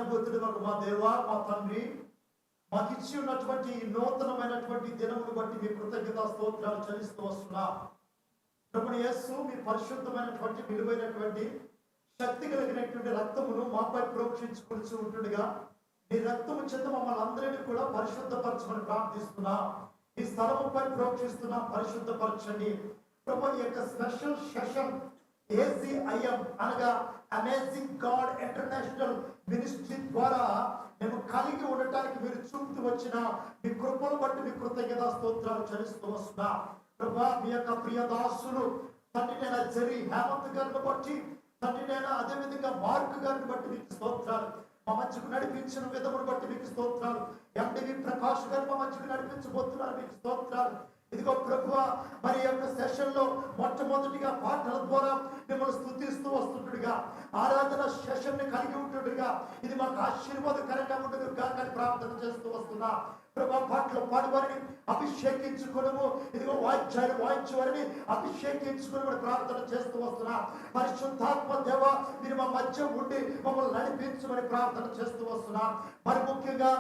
కారణభూతుడు మా దేవా, మా తండ్రి, మాకు ఇచ్చి ఉన్నటువంటి ఈ నూతనమైనటువంటి దినమును బట్టి మీ కృతజ్ఞత స్తోత్రాలు చెల్లిస్తూ వస్తున్నా. ప్రభుని యేసు, మీ పరిశుద్ధమైనటువంటి విలువైనటువంటి శక్తి కలిగినటువంటి రక్తమును మాపై ప్రోక్షించుకొని ఉంటుండగా మీ రక్తము చేత మమ్మల్ని అందరినీ కూడా పరిశుద్ధపరచమని ప్రార్థిస్తున్నా. ఈ స్థలముపై ప్రోక్షిస్తున్నా, పరిశుద్ధపరచండి ప్రభు. ఈ యొక్క స్పెషల్ సెషన్ ACIM అనగా అమేజింగ్ గాడ్ ఇంటర్నేషనల్ మినిస్ట్రీ ద్వారా మేము కలిగి ఉండటానికి మీరు చూపుతూ వచ్చిన మీ కృపను బట్టి మీ కృతజ్ఞత స్తోత్రాలు చెల్లిస్తూ వస్తున్నా ప్రభా. మీ యొక్క ప్రియదాసులు తండ్రి నేను జరి హేమంత్ గారిని బట్టి, తండ్రి నేను అదేవిధంగా మార్క్ గారిని బట్టి మీకు స్తోత్రాలు. మా మధ్యకు నడిపించిన విధమును బట్టి మీకు స్తోత్రాలు. MDV ప్రకాష్ గారు మా మధ్యకు నడిపించబోతున్నారు, మీకు స్తోత్రాలు. ఇదిగో ప్రభువా, మరి యొక్క సెషన్ లో మొట్టమొదటిగా పాటల ద్వారా మిమ్మల్ని స్తుతిస్తూ వస్తుండగా, ఆరాధన సెషన్ ని కలిగి ఉంటుండగా ఇది మాకు ఆశీర్వాదకరంగా ఉండదు కాక ప్రార్థన చేస్తూ వస్తున్నా ప్రభా. పాటలు పాడవారిని అభిషేకించుకోవడము, ఇదిగో వాయిద్యాలు వాయించేవారిని అభిషేకించుకోవడం ప్రార్థన చేస్తూ వస్తున్నా. పరిశుద్ధాత్మ దేవ, మీరు మా మధ్య ఉండి మమ్మల్ని నడిపించమని ప్రార్థన చేస్తూ వస్తున్నా. మరి ముఖ్యంగా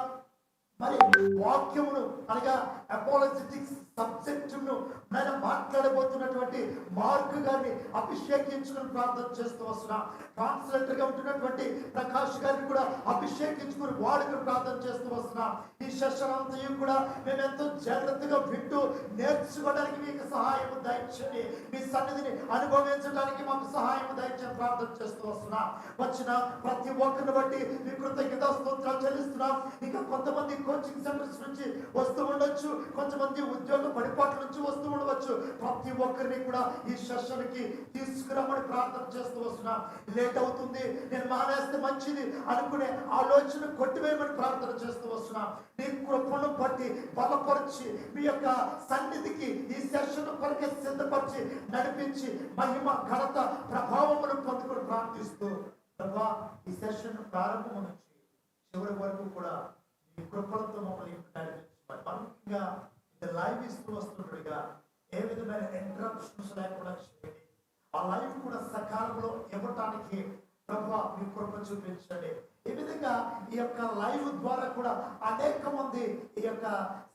మరి వాక్యమును అనగా అపాలజెటిక్స్ సబ్జెక్టును నేను మాట్లాడబోతున్నటువంటి మార్క్ గారిని అభిషేకించుకుని ప్రార్థన చేస్తూ వస్తున్నా. ట్రాన్స్లేటర్ గా ఉంటున్నటువంటి ప్రకాష్ గారిని కూడా అభిషేకించుకుని వాడుకుని ప్రార్థన చేస్తూ వస్తున్నా. ఈ సెషన్ అంతయు కూడా మేము ఎంతో జాగ్రత్తగా వింటూ నేర్చుకోవడానికి మీకు సహాయం దయచేయండి. మీ సన్నిధిని అనుభవించడానికి మాకు సహాయం దయచేసి ప్రార్థన చేస్తూ వస్తున్నా. వచ్చిన ప్రతి ఒక్కరిని బట్టి మీ కృతజ్ఞత స్తోత్రాలు చెల్లిస్తున్నాం. ఇంకా కొంతమంది కోచింగ్ సెంటర్స్ నుంచి వస్తూ ఉండొచ్చు, కొంతమంది ఉద్యోగ పడిపాట్ల నుంచి వస్తూ ఉండవచ్చు. ప్రతి ఒక్కరిని కూడా ఈ సెషన్ కి తీసుకురమ్మని ప్రార్థన చేస్తూ వస్తున్నా. లేట్ అవుతుంది, నేను మానేస్తే మంచిది అనుకునే ఆలోచన కొట్టివేయమని ప్రార్థన చేస్తూ వస్తున్నా. నీ కృపను బట్టి బలపరిచి మీ యొక్క సన్నిధికి ఈ సెషన్ కొరకే సిద్ధపరిచి నడిపించి మహిమ ఘనత ప్రభావమును పొందుకొని ప్రార్థిస్తూ ప్రభా, ఈ సెషన్ ప్రారంభం నుంచి చివరి వరకు కూడా ఈ కృపలతో మమ్మల్ని నడిపించమని ముఖ్యంగా ఇది లైవ్ ఇస్తూ వస్తుండగా ఏ విధమైన ఇంటరప్షన్స్ లేకుండా చేయండి. ఆ లైవ్ కూడా సకాలంలో ఇవ్వటానికి ప్రభా మీ కృప చూపించండి. ఈ విధంగా ఈ యొక్క లైవ్ ద్వారా కూడా అనేక మంది ఈ యొక్క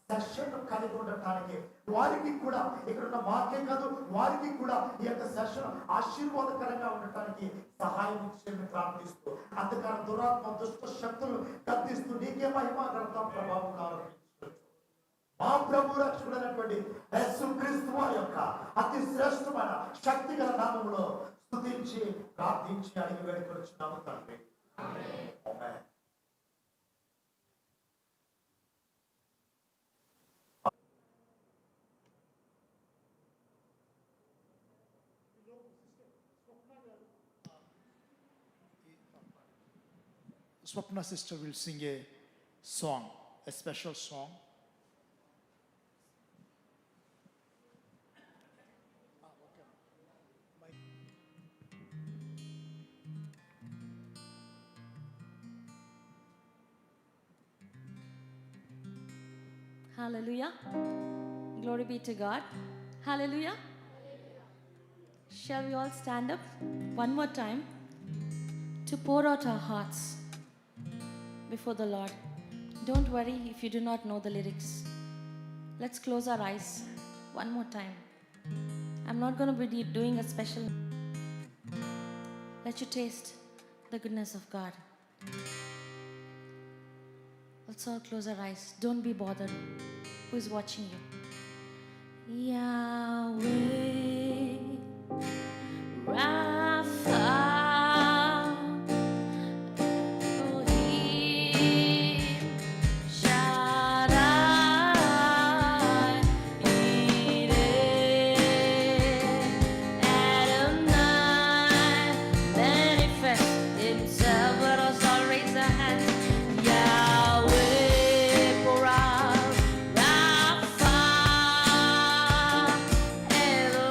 సెషన్ కలిగి ఉండటానికి, వారికి కూడా ఇక్కడ ఉన్న మాకే కాదు వారికి కూడా ఈ యొక్క సెషన్ ఆశీర్వాదకరంగా ఉండటానికి సహాయం చేయని ప్రార్థిస్తూ, అందుకని దురాత్మ దుష్ట శక్తులు గద్దిస్తూ నీకే మహిమ ఘనత ప్రభావం కావాలి. మా ప్రభు రక్షకుడైనటువంటి యేసుక్రీస్తు వారి యొక్క అతి శ్రేష్టమైన శక్తి గల నామములో స్తుతించి ప్రార్థించి అడిగి వేడుకొచ్చున్నాము తండ్రి. ఆమేన్. Swapna sister will sing a song, a special song. Hallelujah. Glory be to God. Hallelujah. Shall we all stand up one more time to pour out our hearts before the Lord? Don't worry if you do not know the lyrics. Let's close our eyes one more time. I'm not going to be doing a special. Let you taste the goodness of God. Let's all close our eyes. Don't be bothered. Who is watching you? Yahweh, Rapha, Elohim, Shaddai, Yireh, Adonai, manifest himself. Let us all raise our hands. Yahweh, Rapha, Elohim.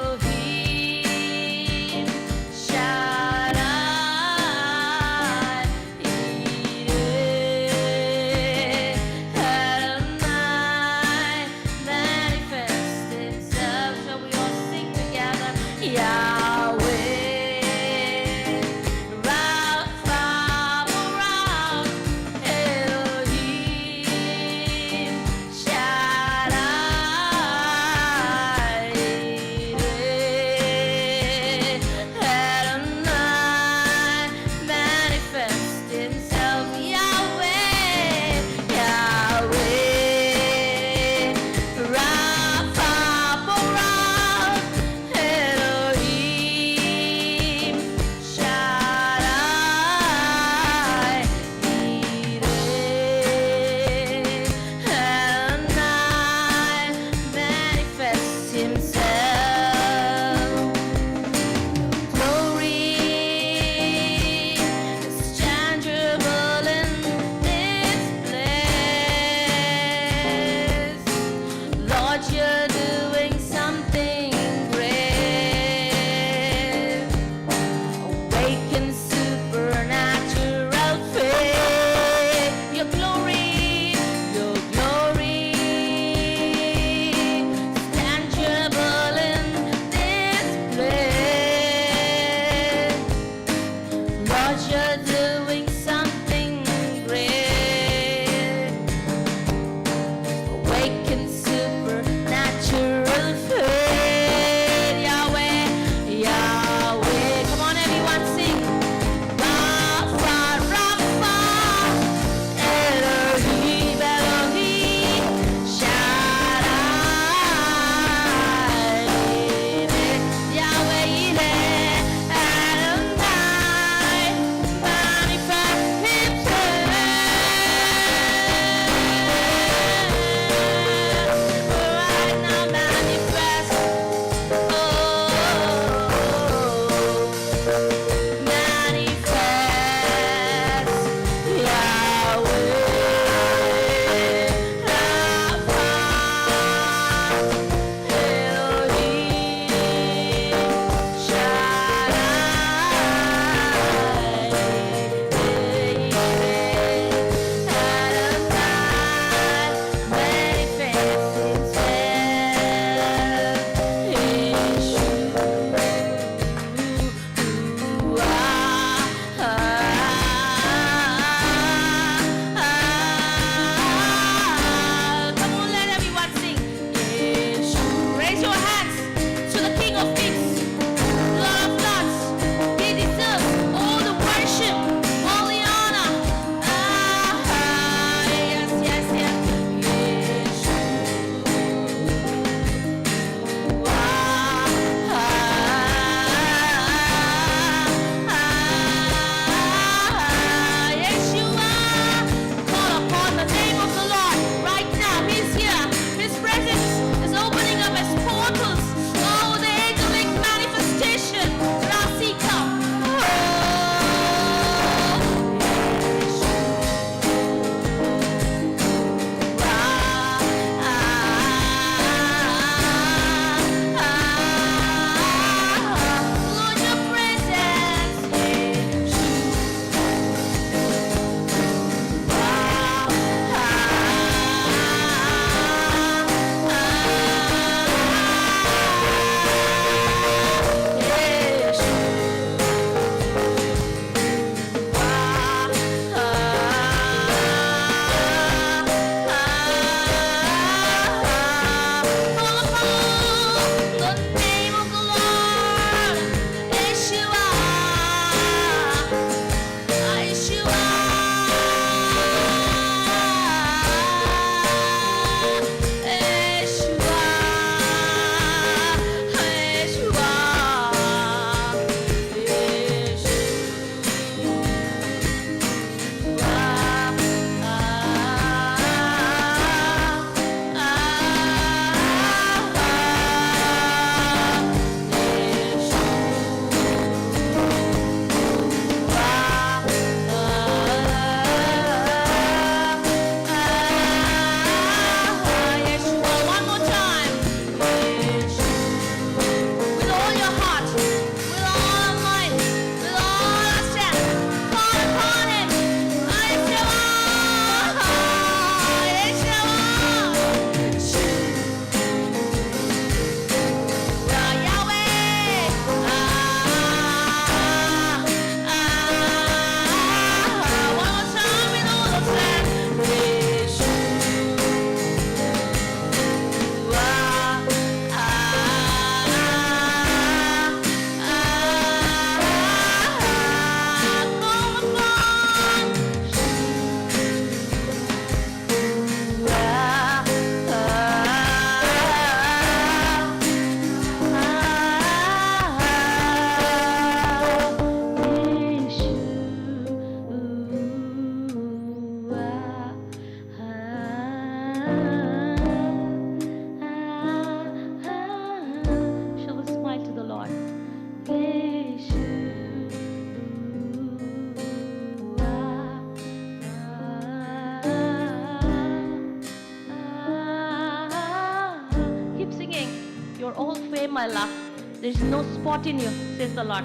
my love. There is no spot in you, says the Lord.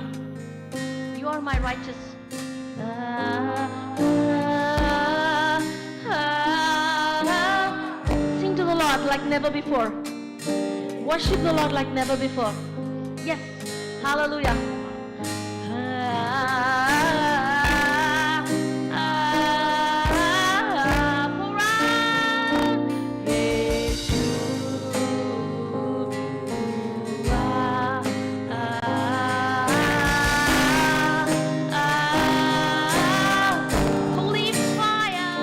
You are my righteous. Sing to the Lord like never before. Worship the Lord like never before. Yes, hallelujah. Holy fire,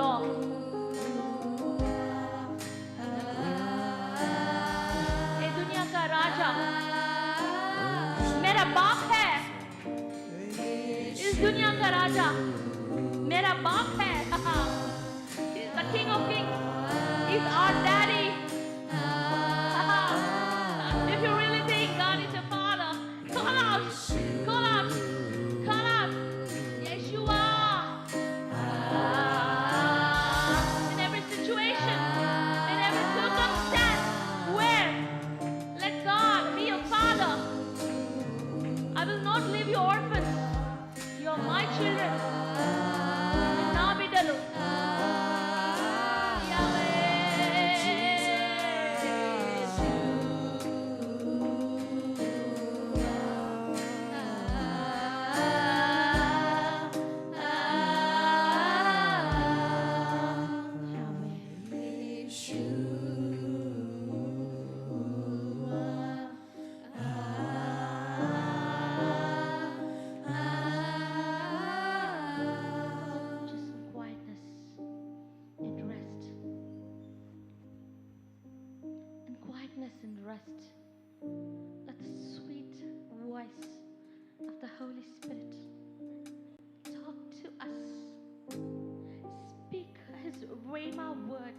law. ये दुनिया का राजा मेरा बाप है. इस दुनिया का राजा मेरा बाप है. He's the King of Kings. He's our daddy. If you really think God is your father, call out, call out, call out, Yeshua. In every situation, in every circumstance, where let God be your father. I will not leave you orphans. You are my children. Na bidalu. Just quietness and rest. And quietness and rest. Let the sweet voice of the Holy Spirit talk to us. Speak His Rhema word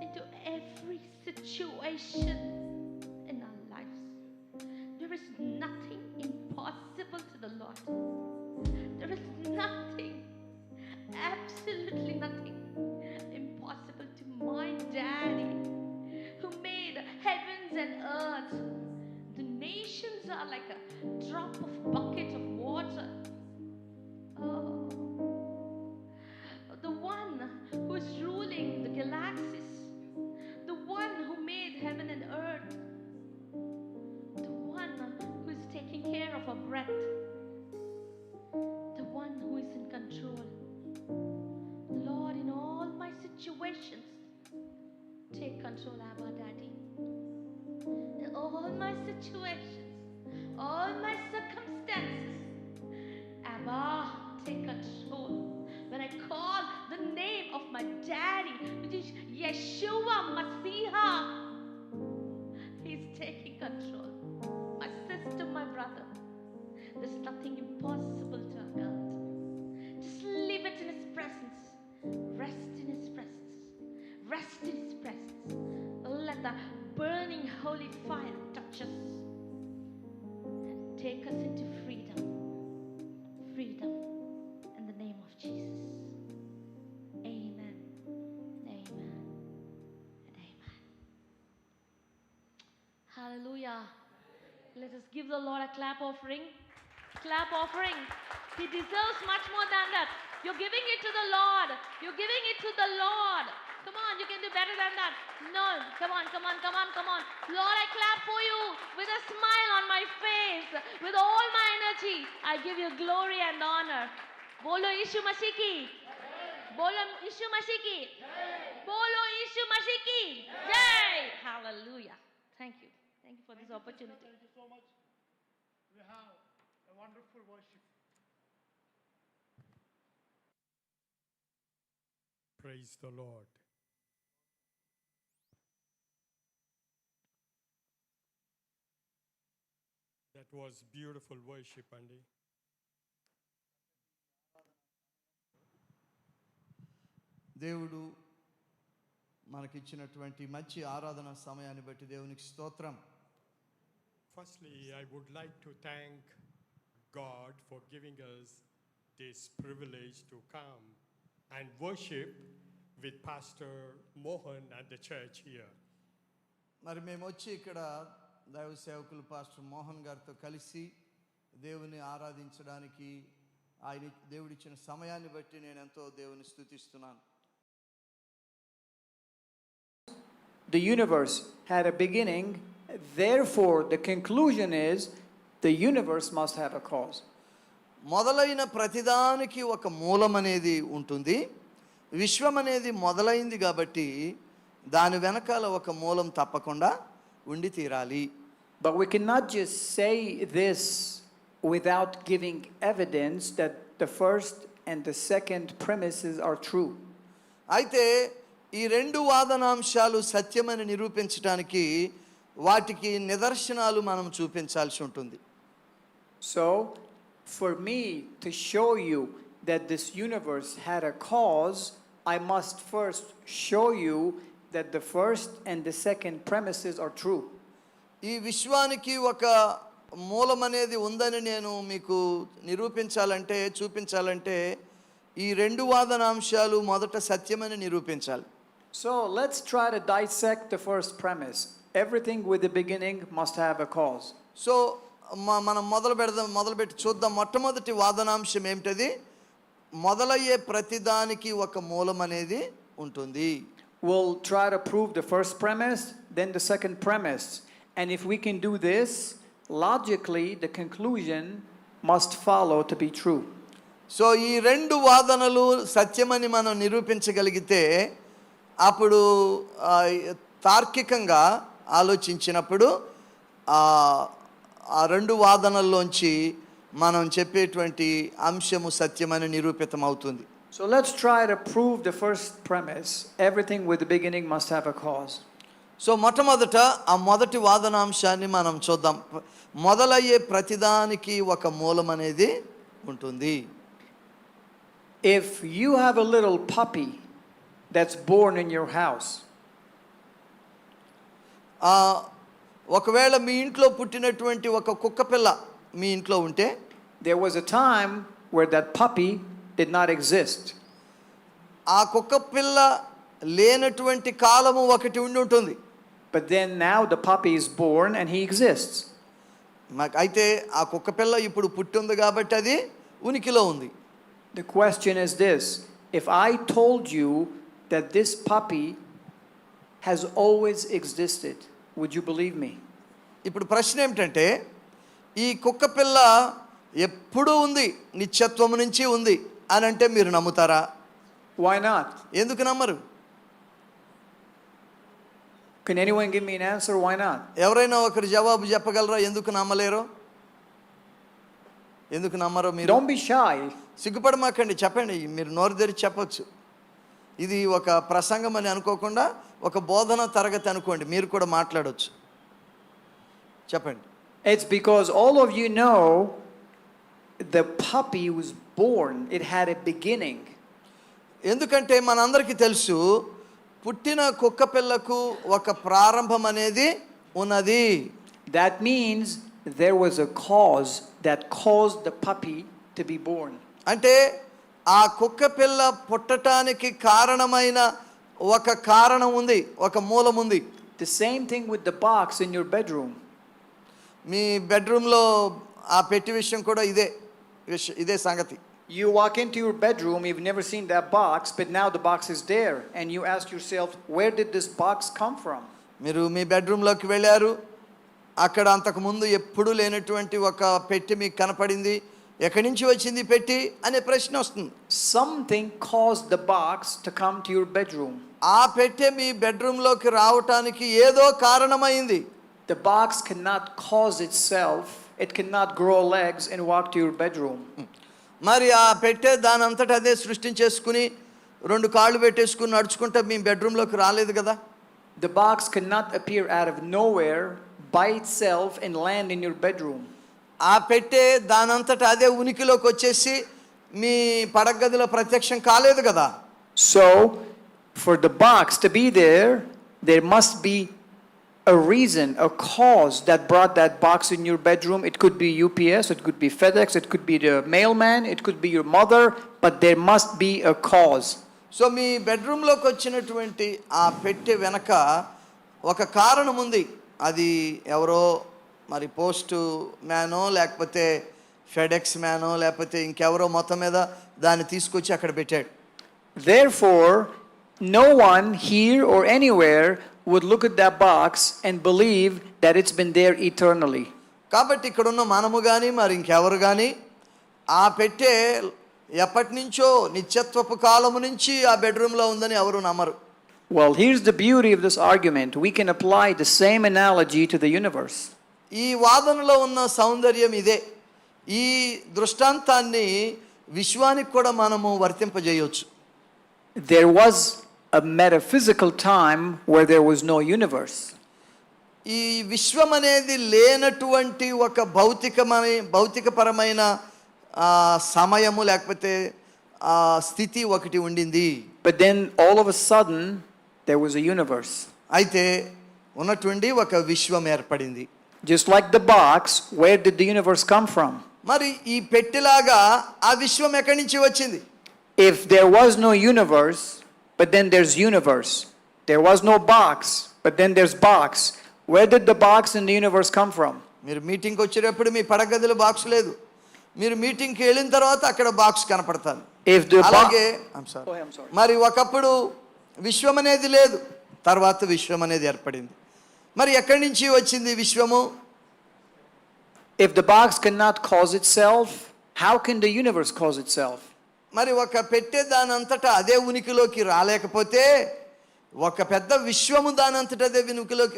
into every situation in our lives. There is nothing impossible to the Lord. There is nothing, absolutely nothing impossible to my daddy who made heavens and earth. The nations are like a drop of bucket of water. Oh, the one who is ruling the galaxies, the one who made heaven and earth, the one who is taking care of our breath, the one who is in control. Lord, in all my situations, take control, Abba Daddy. In all my situations, all my circumstances, Abba, take control. When I call the name of my daddy, which is Yeshua Masiha, He's taking control. My sister, my brother, there's nothing impossible to our God. Just live it in His presence. Rest in His presence. Rest in His presence. Let the burning holy fire touch us and take us into freedom. Freedom in the name of Jesus. Amen. Amen. And amen. Hallelujah. Let us give the Lord a clap offering. Clap offering. He deserves much more than that. You're giving it to the Lord. You're giving it to the Lord. Come on, you can do better than that. No, come on, come on, come on, come on. Lord, I clap for you with a smile on my face, with all my energy. I give you glory and honor. Bolo Yishu Masih ki. Bolo Yishu Masih ki. Bolo Yishu Masih ki. Jai. Hallelujah. Thank you. Thank you for this opportunity. Thank you so much. We have a wonderful worship. Praise the Lord. That was beautiful worship, Andy. దేవుడు మనకిచ్చినటువంటి మంచి ఆరాధన సమయాన్ని బట్టి దేవునికి స్తోత్రం. Firstly, I would like to thank God for giving us this privilege to come and worship with Pastor Mohan and the church here. మరి మేము వచ్చి ఇక్కడ దైవ సేవకులు పాస్టర్ మోహన్ గారితో కలిసి దేవుని ఆరాధించడానికి ఆయన దేవుడిచ్చిన సమయాన్ని బట్టి నేను ఎంతో దేవుని స్తుతిస్తున్నాను. The universe had a beginning, therefore the conclusion is the universe must have a cause. మొదలైన ప్రతిదానికి ఒక మూలం అనేది ఉంటుంది. విశ్వం అనేది మొదలైంది కాబట్టి దాని వెనకాల ఒక మూలం తప్పకుండా ఉండి తీరాలి. But we cannot just say this without giving evidence that the first and the second premises are true. అయితే ఈ రెండు వాదనాంశాలు సత్యమని నిరూపించడానికి వాటికి నిదర్శనాలు మనం చూపించాల్సి ఉంటుంది. So, for me to show you that this universe had a cause, I must first show you that the first and the second premises are true. ఈ విశ్వానికి ఒక మూలం అనేది ఉందని నేను మీకు నిరూపించాలంటే, చూపించాలంటే ఈ రెండు వాదనాంశాలు మొదట సత్యమని నిరూపించాలి. So, let's try to dissect the first premise. Everything with a beginning must have a cause. So మనం మొదలుపెట్టి చూద్దాం. మొట్టమొదటి వాదనాంశం ఏమిటది? మొదలయ్యే ప్రతిదానికి ఒక మూలం అనేది ఉంటుంది. We'll try to prove the first premise, then the second premise. And if we can do this, logically the conclusion must follow to be true. So ఈ రెండు వాదనలు సత్యమని మనం నిరూపించగలిగితే అప్పుడు తార్కికంగా ఆలోచించినప్పుడు ఆ రెండు వాదనల్లోంచి మనం చెప్పేటువంటి అంశము సత్యమని నిరూపితం అవుతుంది. So let's try to prove the first premise. Everything with the beginning must have a cause. So మొట్టమొదట ఆ మొదటి వాదనాంశాన్ని మనం చూద్దాం. మొదలయ్యే ప్రతిదానికి ఒక మూలం అనేది ఉంటుంది. If you have a little puppy that's born in your house, ఒకవేళ మీ ఇంట్లో పుట్టినటువంటి ఒక కుక్క పిల్ల మీ ఇంట్లో ఉంటే, there was a time where that puppy did not exist. ఆ కుక్క పిల్ల లేనటువంటి కాలము ఒకటి ఉండి ఉంటుంది. But then now the puppy is born and he exists. అయితే ఆ కుక్క పిల్ల ఇప్పుడు పుట్టింది కాబట్టి అది ఉనికిలో ఉంది. The question is this: if I told you that this puppy has always existed, would you believe me? ఇప్పుడు ప్రశ్న ఏమిటంటే, ఈ కుక్క పిల్ల ఎప్పుడూ ఉంది, నిత్యత్వము నుంచి ఉంది అని అంటే మీరు నమ్ముతారా? Why not? ఎందుకు నమ్మరు? Can anyone give me an answer? Why not? ఎవరైనా ఒకరు జవాబు చెప్పగలరా ఎందుకు నమ్మలేరో? ఎందుకు నమ్మరో మీరు? Don't be shy. సిగ్గుపడమాకండి, చెప్పండి. మీరు నోరు తెరిచి చెప్పొచ్చు. ఇది ఒక ప్రసంగం అని అనుకోకుండా ఒక బోధన తరగతి అనుకోండి, మీరు కూడా మాట్లాడొచ్చు. చెప్పండి. It's because all of you know the puppy was born. It had a beginning. ఎందుకంటే మనందరికీ తెలుసు, పుట్టిన కుక్క పిల్లకు ఒక ప్రారంభం అనేది ఉన్నది. That means there was a cause that caused the puppy to be born. అంటే ఆ కుక్క పిల్ల పుట్టడానికి కారణమైన ఒక కారణం ఉంది, ఒక మూలం ఉంది. The same thing with the box in your bedroom. మీ బెడ్రూమ్లో ఆ పెట్టి విషయం కూడా ఇదే సంగతి. You walk into your bedroom, you've never seen that box, but now the box is there, and you ask yourself, where did this box come from? మీరు మీ బెడ్రూమ్లోకి వెళ్ళారు, అక్కడ అంతకుముందు ఎప్పుడూ లేనటువంటి ఒక పెట్టి మీకు కనపడింది. ఎక్కడి నుంచి వచ్చింది పెట్టి అనే ప్రశ్న వస్తుంది. Something caused the box to come to your bedroom. ఆ పెట్టె మీ బెడ్రూమ్లోకి రావటానికి ఏదో కారణమైంది. The box cannot cause itself. It cannot grow legs and walk to your bedroom. మరి ఆ పెట్టె దాని అంతటా అదే సృష్టించేసుకుని 2 కాళ్ళు పెట్టేసుకుని నడుచుకుంటా మీ బెడ్రూమ్లోకి రాలేదు కదా. The box cannot appear out of nowhere by itself and land in your bedroom. ఆ పెట్టె దాని అంతటా అదే ఉనికిలోకి వచ్చేసి మీ పడగదిలో ప్రత్యక్షం కాలేదు కదా. So, for the box to be there, there must be a reason, a cause that brought that box in your bedroom. It could be UPS, it could be FedEx, it could be the mailman, it could be your mother, but there must be a cause. So మీ బెడ్రూమ్లోకి వచ్చినటువంటి ఆ పెట్టె వెనక ఒక కారణం ఉంది. అది ఎవరో మరి పోస్ట్ మ్యానో లేకపోతే ఫెడెక్స్ మ్యానో లేకపోతే ఇంకెవరో మొత్తం మీద దాన్ని తీసుకొచ్చి అక్కడ పెట్టాడు. Therefore, no one here or anywhere would look at that box and believe that it's been there eternally. కాబట్టి ఇక్కడ ఉన్న మనము కానీ మరి ఇంకెవరు కానీ ఆ పెట్టె ఎప్పటి నుంచో నిత్యత్వపు కాలము నుంచి ఆ బెడ్రూమ్లో ఉందని ఎవరు నమ్మరు. Well, here's the beauty of this argument. We can apply the same analogy to the universe. ఈ వాదనలో ఉన్న సౌందర్యం ఇదే. ఈ దృష్టాంతాన్ని విశ్వానికి కూడా మనము వర్తింపజేయవచ్చు. there was a metaphysical time where there was no universe. ఈ విశ్వం అనేది లేనటువంటి ఒక భౌతికపరమైన సమయము లేకపోతే స్థితి ఒకటి ఉండింది. But then all of a sudden there was a universe. అయితే ఉన్నటువంటి ఒక విశ్వం ఏర్పడింది. Just like the box, where did the universe come from? మరి ఈ పెట్టెలాగా ఆ విశ్వం ఎక్కడి నుంచి వచ్చింది? If there was no universe, but then there's universe. There was no box, but then there's box. Where did the box in the universe come from? మీరు మీటింగ్కి వచ్చేటప్పుడు మీ పడగదిలో box లేదు. మీరు మీటింగ్కి వెళ్ళిన తర్వాత అక్కడ బాక్స్ కనపడతాను. If the అలాగే I'm sorry. మరి ఒకప్పుడు విశ్వం అనేది లేదు, తర్వాత విశ్వం అనేది ఏర్పడింది. మరి ఎక్కడి నుంచి వచ్చింది విశ్వము? If the box cannot cause itself, how can the universe cause itself? మరి ఒక పెట్టె దానంతటా అదే ఉనికిలోకి రాలేకపోతే ఒక పెద్ద విశ్వము దానంతటా అదే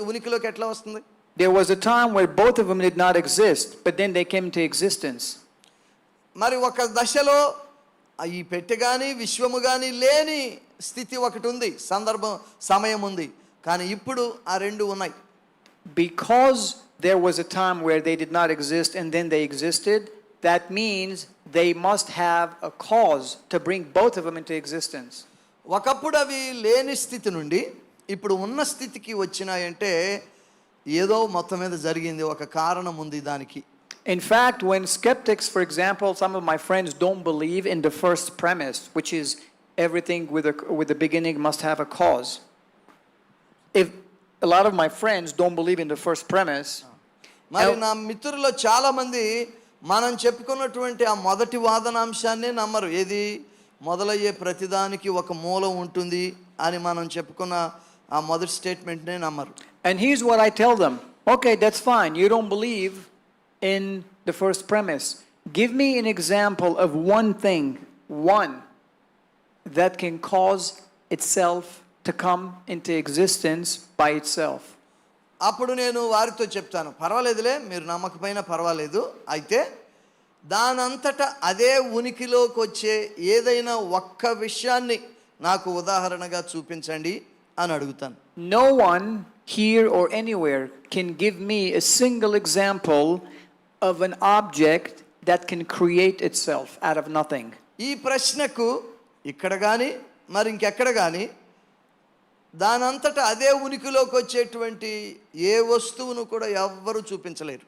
ఉనికిలోకి ఎట్లా వస్తుంది? There was a time where both of them did not exist, but then they came into existence. మరి ఒక దశలో ఈ పెట్టె కానీ విశ్వము కానీ లేని స్థితి ఒకటి ఉంది, సమయం ఉంది. కానీ ఇప్పుడు ఆ రెండు ఉన్నాయి. Because there was a time where they did not exist and then they existed, that means they must have a cause to bring both of them into existence. ఒకప్పుడు అవి లేని స్థితి నుండి ఇప్పుడు ఉన్న స్థితికి వచ్చినాయంటే ఏదో మొత్తం మీద జరిగింది, ఒక కారణం ఉంది దానికి. In fact, when skeptics, for example, some of my friends don't believe in the first premise, which is everything with the beginning must have a cause. If a lot of my friends don't believe in the first premise, మరి నా మిత్రుల్లో చాలా మంది మనం చెప్పుకున్నటువంటి ఆ మొదటి వాదనాంశాన్నే నమ్మరు. ఏది? మొదలయ్యే ప్రతిదానికి ఒక మూలం ఉంటుంది అని మనం చెప్పుకున్న ఆ మొదటి స్టేట్మెంట్నే నమ్మరు. and here's what I tell them. Okay, that's fine. You don't believe in the first premise. Give me an example of one thing, one, that can cause itself to come into existence by itself. అప్పుడు నేను వారితో చెప్తాను, పర్వాలేదులే మీరు నమ్మకపోయినా పర్వాలేదు, అయితే దానంతటా అదే ఉనికిలోకి వచ్చే ఏదైనా ఒక్క విషయాన్ని నాకు ఉదాహరణగా చూపించండి అని అడుగుతాను. No one here or anywhere can give me a single example of an object that can create itself out of nothing. ఈ ప్రశ్నకు ఇక్కడ కానీ మరి ఇంకెక్కడ కానీ దానంతటా అదే ఉనికిలోకి వచ్చేటువంటి ఏ వస్తువును కూడా ఎవ్వరూ చూపించలేరు.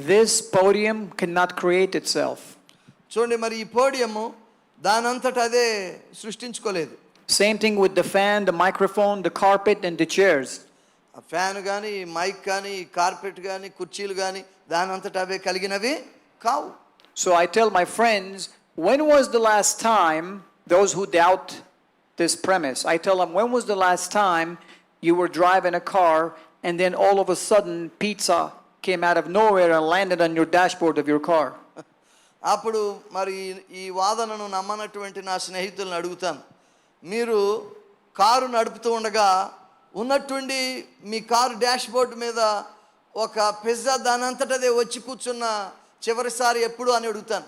This podium cannot create itself. చూడండి, మరి ఈ పోడియము దానంతటా అదే సృష్టించుకోలేదు. Same thing with the fan, the microphone, the carpet, and the chairs. ఆ ఫ్యాన్ కానీ మైక్ కానీ కార్పెట్ కానీ కుర్చీలు కానీ దానంతటా అవే కలిగినవి కావు. So I tell my friends, when was the last time, those who doubt this premise, I tell them, when was the last time you were driving a car and then all of a sudden pizza came out of nowhere and landed on your dashboard of your car? అప్పుడు మరి ఈ వాదనను నమ్మనటువంటి నా స్నేహితులను అడుగుతాను, మీరు car నడుపుతూ ఉండగా ఉన్నట్టుండి మీ కారు డాష్ బోర్డు మీద ఒక పిజ్జా దానంతటదే వచ్చి కూర్చున్న చివరిసారి ఎప్పుడు అని అడుగుతాను.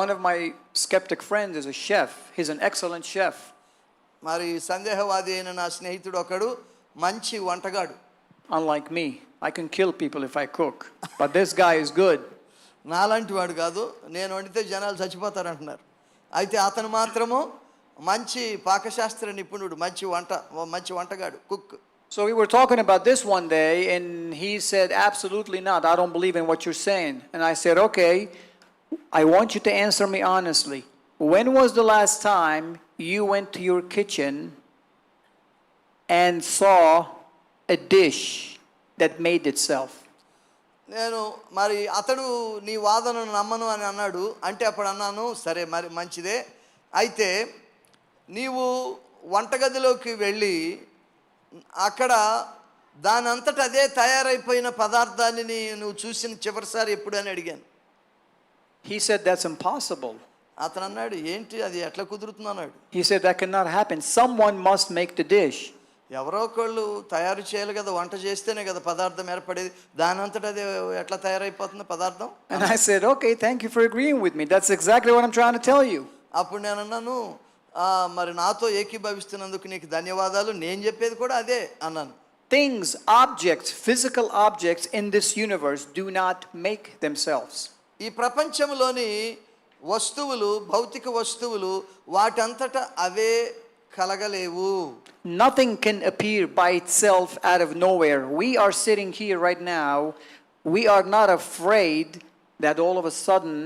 One of my skeptic friends is a chef. He's an excellent chef. మరి సందేహవాది అయిన నా స్నేహితుడు ఒకడు మంచి వంటగాడు. Unlike me, I can kill people if I cook, but this guy is good. నాలాంటి వాడు కాదు, నేను వండితే జనాలు చచ్చిపోతారంటున్నారు. అయితే అతను మాత్రము మంచి పాకశాస్త్ర నిపుణుడు, మంచి వంటగాడు, cook. So we were talking about this one day, and he said, absolutely not. I don't believe in what you're saying. And I said, okay, I want you to answer me honestly. When was the last time you went to your kitchen and saw a dish that made itself? నేను మరి అతడు నీ వాదనను నమ్మను అని అన్నాడు. అంటే అప్పుడు అన్నాను, సరే మరి మంచిదే, అయితే నీవు వంటగదిలోకి వెళ్ళి అక్కడ దానంతట అదే తయారైపోయిన పదార్థాన్ని నువ్వు చూసిన చివరిసారి ఎప్పుడు అని అడిగాను. He said, that's impossible. అతను అన్నాడు, ఏంటి అది ఎట్లా కుదురుతుంది అన్నాడు. He said, that cannot happen. Someone must make the dish. ఎవరో ఒకళ్ళు తయారు చేయాలి కదా, వంట చేస్తేనే కదా పదార్థం ఏర్పడేది, దానంతట అదే ఎట్లా తయారైపోతుంది పదార్థం. And I said, okay, thank you for agreeing with me. That's exactly what I'm trying to tell you. అప్పుడు నేను అన్నాను, మరి నాతో ఏకీభవిస్తున్నందుకు నీకు ధన్యవాదాలు, నేను చెప్పేది కూడా అదే అన్నాను. Things, objects, physical objects in this universe do not make themselves. ఈ ప్రపంచంలోని వస్తువులు, భౌతిక వస్తువులు వాటంతట అవే కలగలేవు. Nothing can appear by itself out of nowhere. We are sitting here right now. We are not afraid that all of a sudden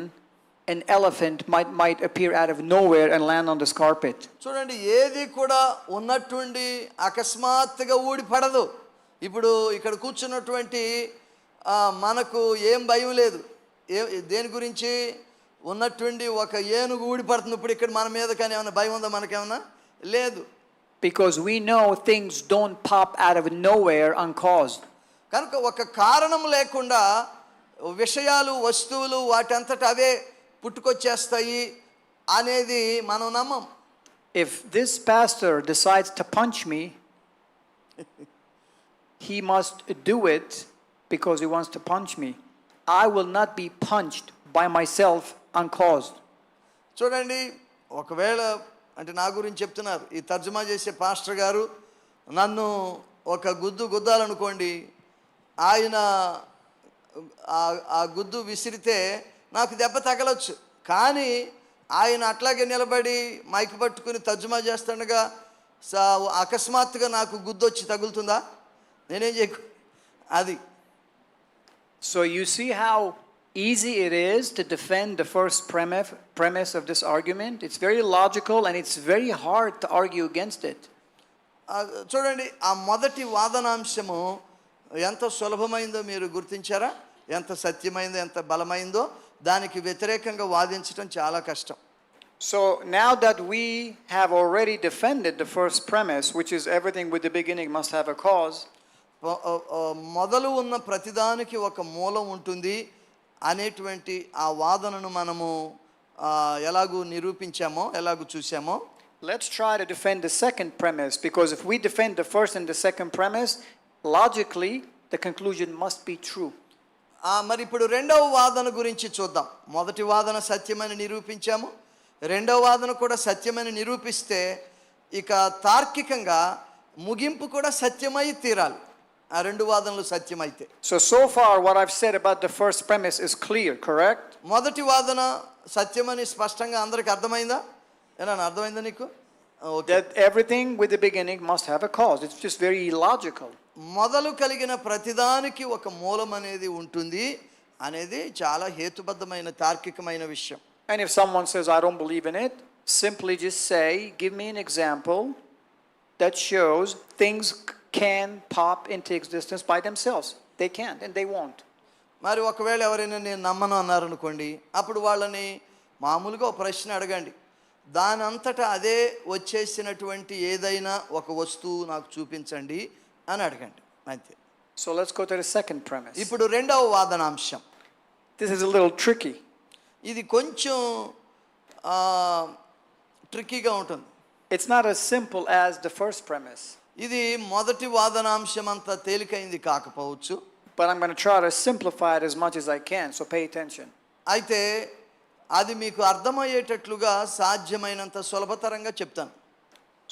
an elephant might appear out of nowhere and land on this carpet. చూడండి, ఏది కూడా ఉన్నట్టుండి అకస్మాత్తుగా ఊడిపడదు. ఇప్పుడు ఇక్కడ కూర్చున్నటువంటి మనకు ఏం భయం లేదు. దేని గురించి? ఉన్నట్టుండి ఒక ఏనుగు ఊడిపడుతుంది ఇప్పుడు ఇక్కడ మన మీద, కానీ ఏమైనా భయం ఉందా మనకేమన్నా? లేదు. Because we know things don't pop out of nowhere uncaused. కనుక ఒక కారణం లేకుండా విషయాలు, వస్తువులు వాటంతట అవే పుట్టుకొచ్చేస్తాయి అనేది మనం నమ్మం. If this pastor decides to punch me, he must do it because he wants to punch me. I will not be punched by myself uncaused. చూడండి, ఒకవేళ అంటే నా గురించి చెప్తున్నారు, ఈ తర్జుమా చేసే పాస్టర్ గారు నన్ను ఒక గుద్దాలనుకోండి, ఆయన ఆ గుద్దు విసిరితే నాకు దెబ్బ తగలొచ్చు, కానీ ఆయన అట్లాగే నిలబడి మైక్ పట్టుకుని తర్జుమా చేస్తుండగా అకస్మాత్తుగా నాకు గుద్దు వచ్చి తగులుతుందా? నేనేం చేయకు. అది. So you see how easy it is to defend the first premise of this argument? It's very logical and it's very hard to argue against it. చూడండి, ఆ మొదటి వాదనాంశము ఎంత సులభమైందో మీరు గుర్తించారా? ఎంత సత్యమైందో, ఎంత బలమైందో. దానికి వ్యతిరేకంగా వాదించడం చాలా కష్టం. So now that we have already defended the first premise, which is everything with the beginning must have a cause, మొదలు ఉన్న ప్రతిదానికి ఒక మూలం ఉంటుంది అనేటువంటి ఆ వాదనను మనము ఎలాగూ నిరూపించామో, ఎలాగూ చూసామో, let's try to defend the second premise, because if we defend the first and the second premise, logically the conclusion must be true. మరి ఇప్పుడు రెండవ వాదన గురించి చూద్దాం. మొదటి వాదన సత్యమని నిరూపించాము, రెండవ వాదన కూడా సత్యమని నిరూపిస్తే ఇక తార్కికంగా ముగింపు కూడా సత్యమై తీరాలి. ఆ రెండు వాదనలు సత్యమైతే. So far what I've said about the first premise is clear, correct? మొదటి వాదన సత్యమని స్పష్టంగా అందరికి అర్థమైందా? ఏనా అర్థమైందా నీకు? That everything with the beginning must have a cause. It's just very logical. మొదలు కలిగిన ప్రతిదానికి ఒక మూలం అనేది ఉంటుంది అనేది చాలా హేతుబద్ధమైన తార్కికమైన విషయం. And if someone says I don't believe in it, simply just say, give me an example that shows things can pop into existence by themselves. They can't and they won't. మరి ఒకవేళ ఎవరైనా నేను నమ్మను అన్నారనుకోండి, అప్పుడు వాళ్ళని మామూలుగా ఒక ప్రశ్న అడగండి, దాని అంతటా అదే వచ్చేసినటువంటి ఏదైనా ఒక వస్తువు నాకు చూపించండి అని అడగండి, అంతే. So let's go to the second premise. ఇప్పుడు రెండవ వాదనాంశం. This is a little tricky. ఇది కొంచెం ట్రిక్కీగా ఉంటుంది. It's not as simple as the first premise. ఇది మొదటి వాదనాంశం అంత తేలికైంది కాకపోవచ్చు. But I'm going to try to simplify it as much as I can, so pay attention. అయితే అది మీకు అర్థమయ్యేటట్లుగా సాధ్యమైనంత సులభతరంగా చెప్తాను.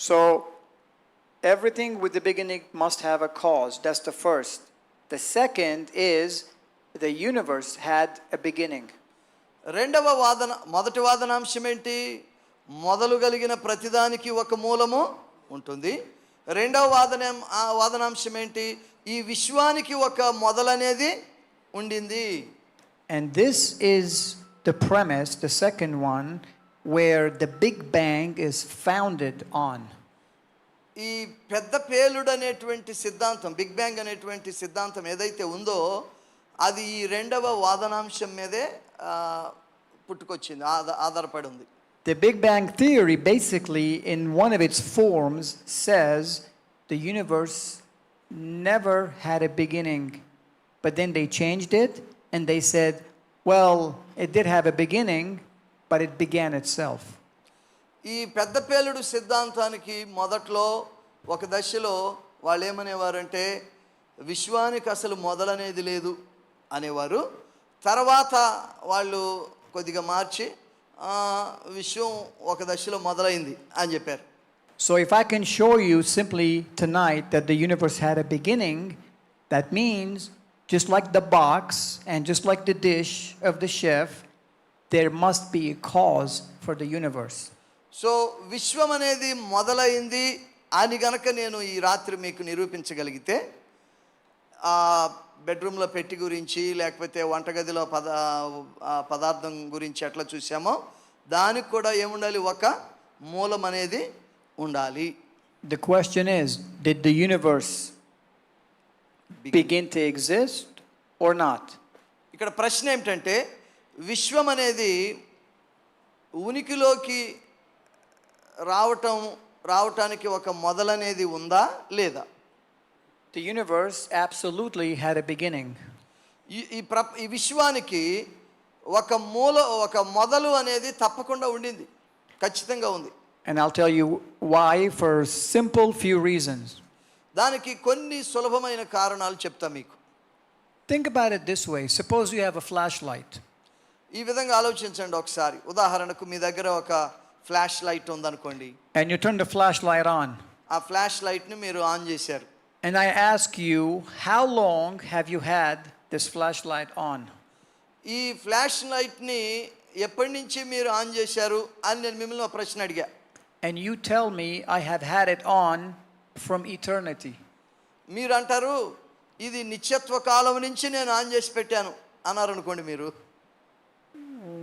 So everything with the beginning must have a cause. That's the first. The second is the universe had a beginning. రెండవ వాదన, మొదటి వాదనాంశం ఏంటి? మొదలు కలిగిన ప్రతిదానికి ఒక మూలము ఉంటుంది. రెండవ వాదనాంశం ఏంటి? ఈ విశ్వానికి ఒక మొదలనేది ఉండింది. And this is the premise, the second one, where the Big Bang is founded on. ఈ పెద్ద పేలుడు అనేటువంటి సిద్ధాంతం, బిగ్ బ్యాంగ్ అనేటువంటి సిద్ధాంతం ఏదైతే ఉందో అది ఈ రెండవ వాదనాంశం మీదే పుట్టుకొచ్చింది, ఆధారపడి ఉంది. The Big Bang theory basically in one of its forms says the universe never had a beginning, but then they changed it and they said, well, it did have a beginning, but it began itself. ఈ పెద్ద పేలుడు సిద్ధాంతానికి మొదట్లో ఒక దశలో వాళ్ళు ఏమనేవారంటే విశ్వానికి అసలు మొదలనేది లేదు అనేవారు. తర్వాత వాళ్ళు కొద్దిగా మార్చి విశ్వం ఒక దశలో మొదలైంది అని చెప్పారు. So if I can show you simply tonight that the universe had a beginning, that means just like the box and just like the dish of the chef, there must be a cause for the universe. So విశ్వం అనేది మొదలైంది అని గనక నేను ఈ రాత్రి మీకు నిరూపించగలిగితే, ఆ బెడ్రూమ్లో పెట్టి గురించి లేకపోతే వంటగదిలో పదార్థం గురించి ఎట్లా చూసామో దానికి కూడా ఏముండాలి, ఒక మూలం అనేది ఉండాలి. The question is, did the universe begin to exist or not? ఇక్కడ ప్రశ్న ఏమిటంటే, విశ్వం అనేది ఉనికిలోకి రావటానికి ఒక మొదలనేది ఉందా లేదా? The universe absolutely had a beginning. ఈ విశ్వానికి ఒక మొదలు అనేది తప్పకుండా ఉండింది, ఖచ్చితంగా ఉంది. And I'll tell you why for simple few reasons. దానికి కొన్ని సులభమైన కారణాలు చెప్తా మీకు. Think about it this way. Suppose you have a flashlight. ఈ విధంగా ఆలోచించండి ఒకసారి. ఉదాహరణకు మీ దగ్గర ఒక ఫ్లాష్ లైట్ ఉందనుకోండి. And you turn the flashlight on. ఆ ఫ్లాష్ లైట్ని మీరు ఆన్ చేశారు. And I ask you, how long have you had this flashlight on? ఈ ఫ్లాష్ లైట్ని ఎప్పటి నుంచి మీరు ఆన్ చేశారు అని నేను మిమ్మల్ని ఒక ప్రశ్న అడిగా. And you tell me I have had it on from eternity. మీరు అంటారు, ఇది నిత్యత్వ కాలం నుంచి నేను ఆన్ చేసి పెట్టాను అన్నారు అనుకోండి మీరు.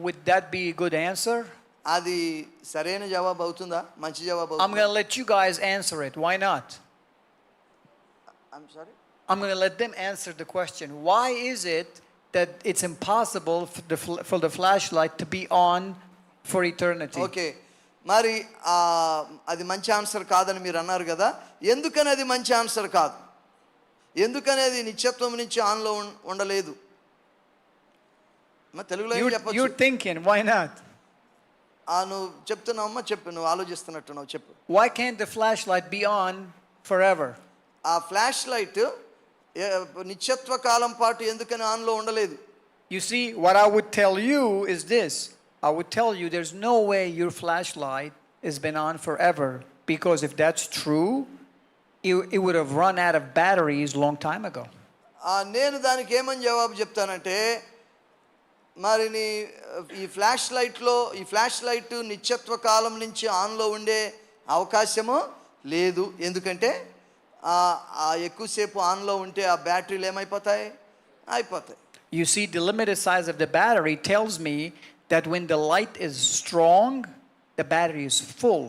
Would that be a good answer? అది సరైన జవాబు అవుతుందా? మంచి జవాబు I'm going to let you guys answer it. Why not? I'm sorry? I'm going to let them answer the question. Why is it that it's impossible for the flashlight to be on for eternity? Okay, మరి అది మంచి answer కాదని మీరు అన్నారు కదా. ఎందుకని అది మంచి ఆన్సర్ కాదు? ఎందుకనేది నిత్యత్వం నుంచి ఆన్లో ఉండలేదు? తెలుగులో చెప్పచ్చు. You're thinking, why not? నువ్వు చెప్తున్నావమ్మా, చెప్పు, నువ్వు ఆలోచిస్తున్నట్టున్నావు, చెప్పు. Why can't the flashlight be on forever? ఆ ఫ్లాష్ లైట్ నిత్యత్వ కాలం పాటు ఎందుకని ఆన్లో ఉండలేదు? You see, what I would tell you is this. I would tell you there's no way your flashlight has been on forever, because if that's true, it would have run out of batteries long time ago. నేను దానికి ఏమని జవాబు చెప్తానంటే, మరి ఈ flash light నిత్యత్వ కాలం నుంచి ఆన్లో ఉండే అవకాశము లేదు. ఎందుకంటే ఎక్కువసేపు ఆన్లో ఉంటే ఆ బ్యాటరీలు ఏమైపోతాయి? అయిపోతాయి. You see, the limited size of the battery tells me that when the light is strong, the battery is full.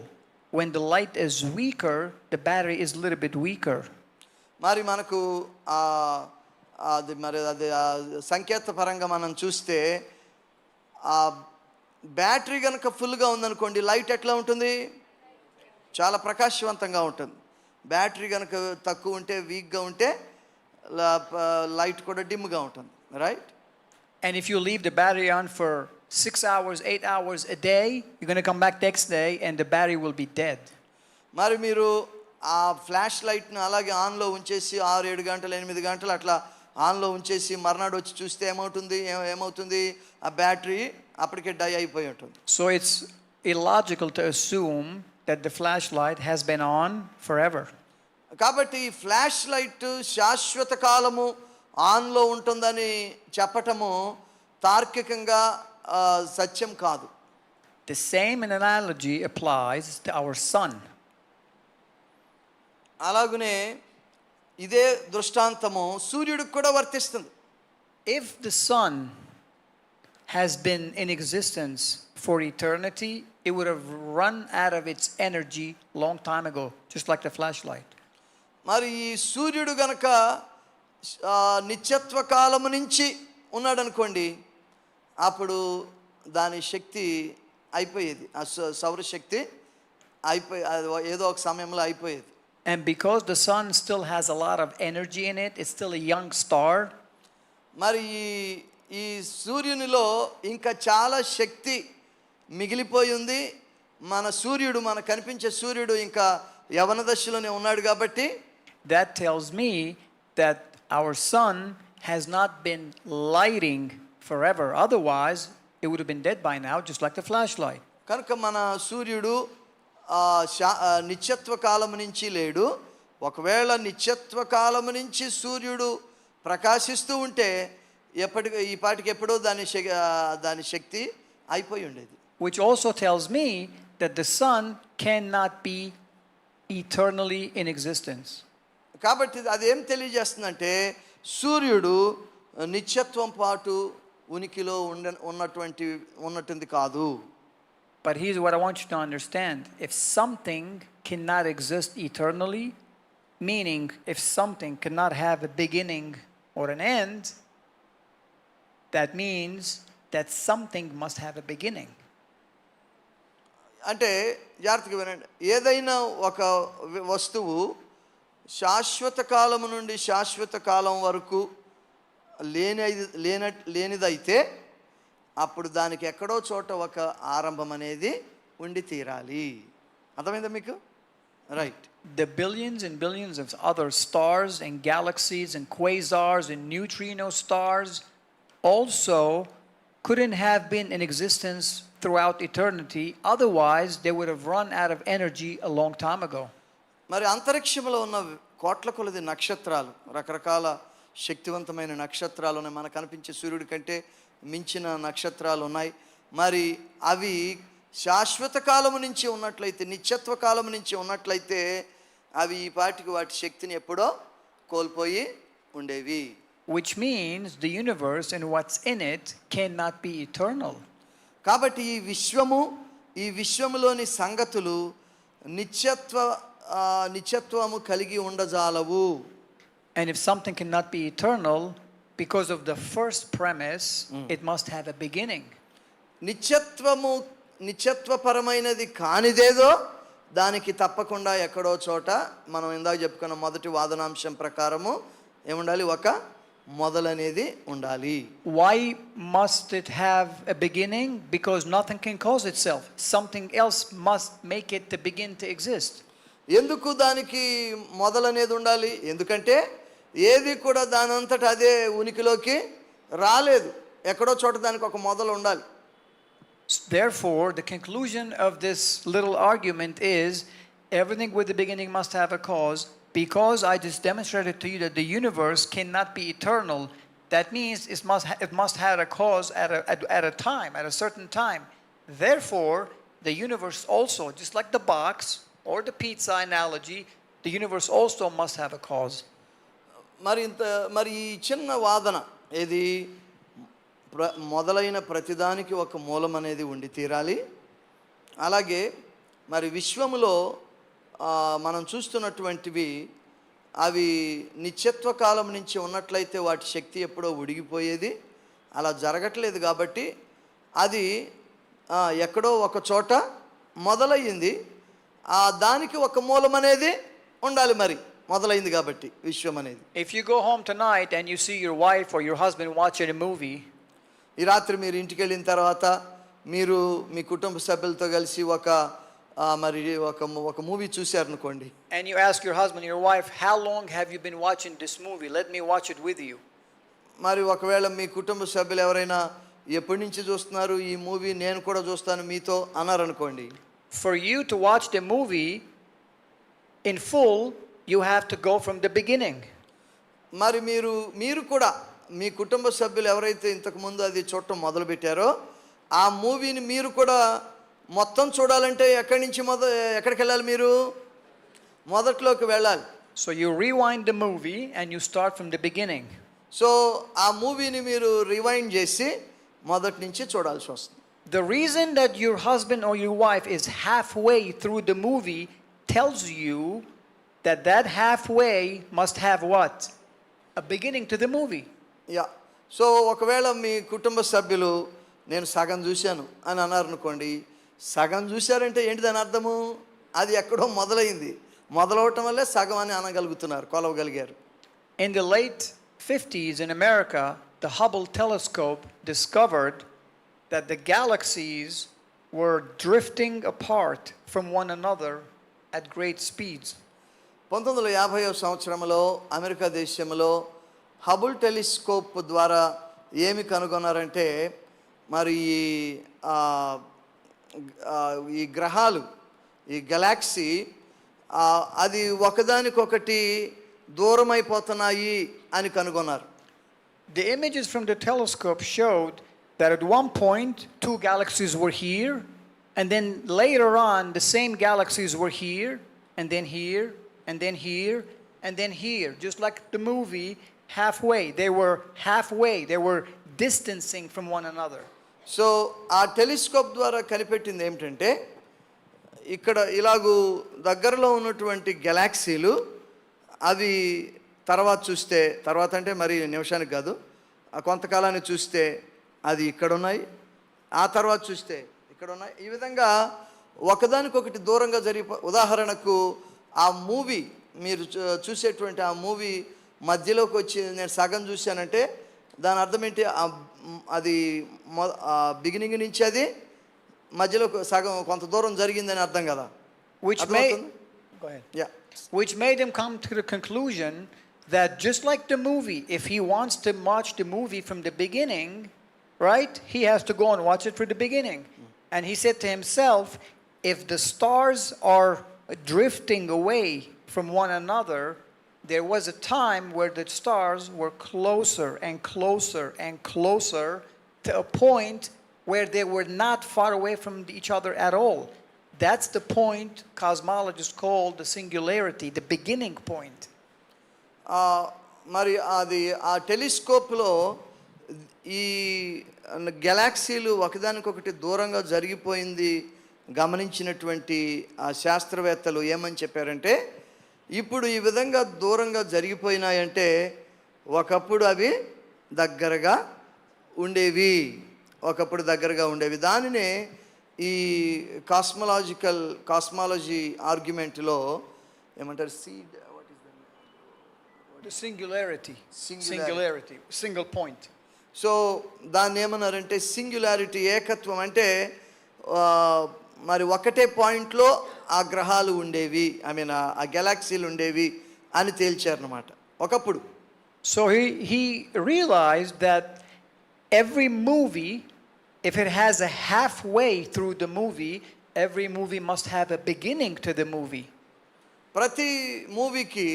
When the light is weaker, the battery is a little bit weaker. మరి మనకు అది సంకేత పరంగా మనం చూస్తే ఆ battery కనుక ఫుల్గా ఉందనుకోండి, లైట్ ఎట్లా ఉంటుంది? చాలా ప్రకాశవంతంగా ఉంటుంది. బ్యాటరీ కనుక తక్కువ ఉంటే, వీక్గా ఉంటే లైట్ కూడా డిమ్గా ఉంటుంది, right? And if you leave the battery on for 6 hours, 8 hours a day, you're going to come back next day and the battery will be dead. మరి మీరు ఆ ఫ్లాష్ లైట్ని అలాగే ఆన్లో ఉంచేసి 6-7 గంటలు 8 గంటలు అట్లా ఆన్లో ఉంచేసి మర్నాడు వచ్చి చూస్తే ఏమవుతుంది? ఆ బ్యాటరీ అప్పటికే డై అయిపోయి ఉంటుంది. So it's illogical to assume that the flashlight has been on forever. కాబట్టి ఈ ఫ్లాష్ లైట్ శాశ్వత కాలము ఆన్లో ఉంటుందని చెప్పటము తార్కికంగా సత్యం కాదు. The same analogy applies to our sun. అలాగనే ఇదే దృష్టాంతము సూర్యుడికి కూడా వర్తిస్తుంది. If the sun has been in existence for eternity, it would have run out of its energy long time ago, just like the flashlight. మరి ఈ సూర్యుడు గనక నిత్యత్వ కాలము నుంచి ఉన్నాడు అనుకోండి, అప్పుడు దాని శక్తి అయిపోయేది, ఆ సౌరశక్తి ఏదో ఒక సమయంలో అయిపోయేది. And because the sun still has a lot of energy in it, it's still a young star. మరి ఈ సూర్యునిలో ఇంకా చాలా శక్తి మిగిలిపోయి ఉంది. మన కనిపించే సూర్యుడు ఇంకా యవన దశలోనే ఉన్నాడు కాబట్టి, that tells me that our sun has not been lighting forever. Otherwise, it would have been dead by now, just like the flashlight. కనుక మన సూర్యుడు నిత్యత్వ కాలం నుంచి లేడు. ఒకవేళ నిత్యత్వ కాలం నుంచి సూర్యుడు ప్రకాశిస్తూ ఉంటే ఈ పాటికి ఎప్పుడో దాని శక్తి అయిపోయి ఉండేది. Which also tells me that the sun cannot be eternally in existence. కాబట్టి అది ఏం తెలియజేస్తుందంటే సూర్యుడు నిత్యత్వం పాటు ఉనికిలో ఉన్నట్టుంది కాదు. But here's what I want you to understand. If something cannot exist eternally, meaning if something cannot have a beginning or an end, that means that something must have a beginning. అంటే జాగ్రత్తగా వినండి, ఏదైనా ఒక వస్తువు శాశ్వత కాలం నుండి శాశ్వత కాలం వరకు లేనిదైతే అప్పుడు దానికి ఎక్కడో చోట ఒక ఆరంభం అనేది ఉండి తీరాలి. అర్థమైందా మీకు? Right. The billions and billions of other stars and galaxies and quasars and neutrino stars also couldn't have been in existence throughout eternity, otherwise they would have run out of energy a long time ago. మరి అంతరిక్షంలో ఉన్న కోట్ల కొలది నక్షత్రాలు, రకరకాల శక్తివంతమైన నక్షత్రాలు ఉన్నాయి. మనకు కనిపించే సూర్యుడి కంటే మించిన నక్షత్రాలు ఉన్నాయి. మరి అవి శాశ్వత కాలము నుంచి ఉన్నట్లయితే, నిత్యత్వ కాలం నుంచి ఉన్నట్లయితే అవి ఈ పాటికి వాటి శక్తిని ఎప్పుడో కోల్పోయి ఉండేవి. Which means the universe and what's in it cannot be eternal. కాబట్టి ఈ విశ్వములోని సంగతులు నిత్యత్వము కలిగి ఉండజాలవు. And if something cannot be eternal, because of the first premise, it must have a beginning. నిత్యత్వపరమైనది కానిదేదో దానికి తప్పకుండా ఎక్కడో చోట మనం ఇందాక చెప్పుకున్న మొదటి వాదనాంశం ప్రకారము ఏముండాలి? ఒక మొదలనేది ఉండాలి. Why must it have a beginning? Because nothing can cause itself. Something else must make it to begin to exist. ఎందుకు దానికి మొదలనేది ఉండాలి? ఎందుకంటే ఏది కూడా దానంతట అదే ఉనికిలోకి రాలేదు. ఎక్కడో చోట దానికి ఒక మొదలు ఉండాలి. Therefore, the conclusion of this little argument is everything with the beginning must have a cause. Because I just demonstrated to you that the universe cannot be eternal, that means it must have a cause at a time, at a certain time. Therefore, the universe also, just like the box or the pizza analogy, the universe also must have a cause. మరి ఈ చిన్న వాదన ఏది? మొదలైన ప్రతిదానికి ఒక మూలం అనేది ఉండి తీరాలి. అలాగే మరి విశ్వములో మనం చూస్తున్నటువంటివి అవి నిత్యత్వ కాలం నుంచి ఉన్నట్లయితే వాటి శక్తి ఎప్పుడో ఉడిగిపోయేది. అలా జరగట్లేదు కాబట్టి అది ఎక్కడో ఒక చోట మొదలయ్యింది. దానికి ఒక మూలం అనేది ఉండాలి. మరి మొదలైంది కాబట్టి విశ్వం అనేది. If you go home tonight and you see your wife or your husband watching a movie, ఈ రాత్రి మీరు ఇంటికి వెళ్ళిన తర్వాత మీరు మీ కుటుంబ సభ్యులతో కలిసి ఒక movie చూశారనుకోండి. and you ask your husband, your wife, how long have you been watching this movie? Let me watch it with you. మరి ఒకవేళ మీ కుటుంబ సభ్యులు ఎవరైనా ఎప్పటి నుంచి చూస్తున్నారు ఈ మూవీ, నేను కూడా చూస్తాను మీతో అన్నారనుకోండి. For you to watch the movie in full, you have to go from the beginning. మరి మీరు కూడా మీ కుటుంబ సభ్యులు ఎవరైతే ఇంతకుముందు అది చూడటం మొదలుపెట్టారో ఆ మూవీని మీరు కూడా మొత్తం చూడాలంటే ఎక్కడికి వెళ్ళాలి? మీరు మొదట్లోకి వెళ్ళాలి. So you rewind the movie and you start from the beginning. So ఆ మూవీని మీరు రివైండ్ చేసి మొదటి నుంచి చూడాల్సి వస్తుంది. The reason that your husband or your wife is halfway through the movie tells you that halfway must have what? A beginning to the movie. So ఒకవేళ మీ కుటుంబ సభ్యులు నేను సగం చూశాను అని అన్నారనుకోండి, సగం చూశారంటే ఏంటి దాని అర్థము? అది ఎక్కడో మొదలైంది. మొదలవటం వల్లే సగం అని అనగలుగుతున్నారు, కొలవగలిగారు. In the late 50s in America, the Hubble telescope discovered that the galaxies were drifting apart from one another at great speeds. 1950వ సంవత్సరంలో అమెరికా దేశంలో హబుల్ టెలిస్కోప్ ద్వారా ఏమి కనుగొన్నారంటే మరి ఆ, ఆ, ఈ గ్రహాలు ఈ గెలాక్సీ అది ఒకదానికొకటి దూరమైపోతున్నాయి అని కనుగొన్నారు. The images from the telescope showed that at one point two galaxies were here, and then later on the same galaxies were here, and then here, and then here, and then here. Just like the movie, halfway. They were halfway. They were distancing from one another. So ఆ telescope ద్వారా కనిపెట్టింది ఏమిటంటే ఇక్కడ ఇలాగూ దగ్గరలో ఉన్నటువంటి గెలాక్సీలు అవి తర్వాత చూస్తే, తర్వాత అంటే మరి నిమిషానికి కాదు, ఆ కొంతకాలాన్ని చూస్తే అది ఇక్కడ ఉన్నాయి, ఆ తర్వాత చూస్తే ఇక్కడ ఉన్నాయి. ఈ విధంగా ఒకదానికొకటి దూరంగా ఉదాహరణకు ఆ మూవీ మీరు చూసేటువంటి ఆ మూవీ మధ్యలోకి వచ్చి నేను సగం చూశానంటే దాని అర్థం ఏంటి, అది బిగినింగ్ నుంచి అది మధ్యలో సగం కొంత దూరం జరిగిందని అర్థం కదా. Go ahead. Yeah. Which made him come to the conclusion that just like the movie, if he wants to watch the movie from the beginning, right, he has to go and watch it from the beginning. And he said to himself, if the stars are drifting away from one another, there was a time where the stars were closer and closer and closer to a point where they were not far away from each other at all. That's the point cosmologists call the singularity, the beginning point. మరి అది ఆ టెలిస్కోప్లో ఈ గెలాక్సీలు ఒకదానికొకటి దూరంగా జరిగిపోయింది గమనించినటువంటి ఆ శాస్త్రవేత్తలు ఏమని చెప్పారంటే, ఇప్పుడు ఈ విధంగా దూరంగా జరిగిపోయినాయంటే ఒకప్పుడు అవి దగ్గరగా ఉండేవి, దానినే ఈ కాస్మాలజీ ఆర్గ్యుమెంట్లో ఏమంటారు, The singularity. Single point. So దాన్ని ఏమన్నారంటే సింగులారిటీ, ఏకత్వం. అంటే మరి ఒకటే పాయింట్లో ఆ గ్రహాలు ఉండేవి, ఆ గెలాక్సీలు ఉండేవి అని తేల్చారన్నమాట ఒకప్పుడు. So he realized that every movie, if it has a halfway through the movie, every movie must have a beginning to the movie. ప్రతి మూవీకి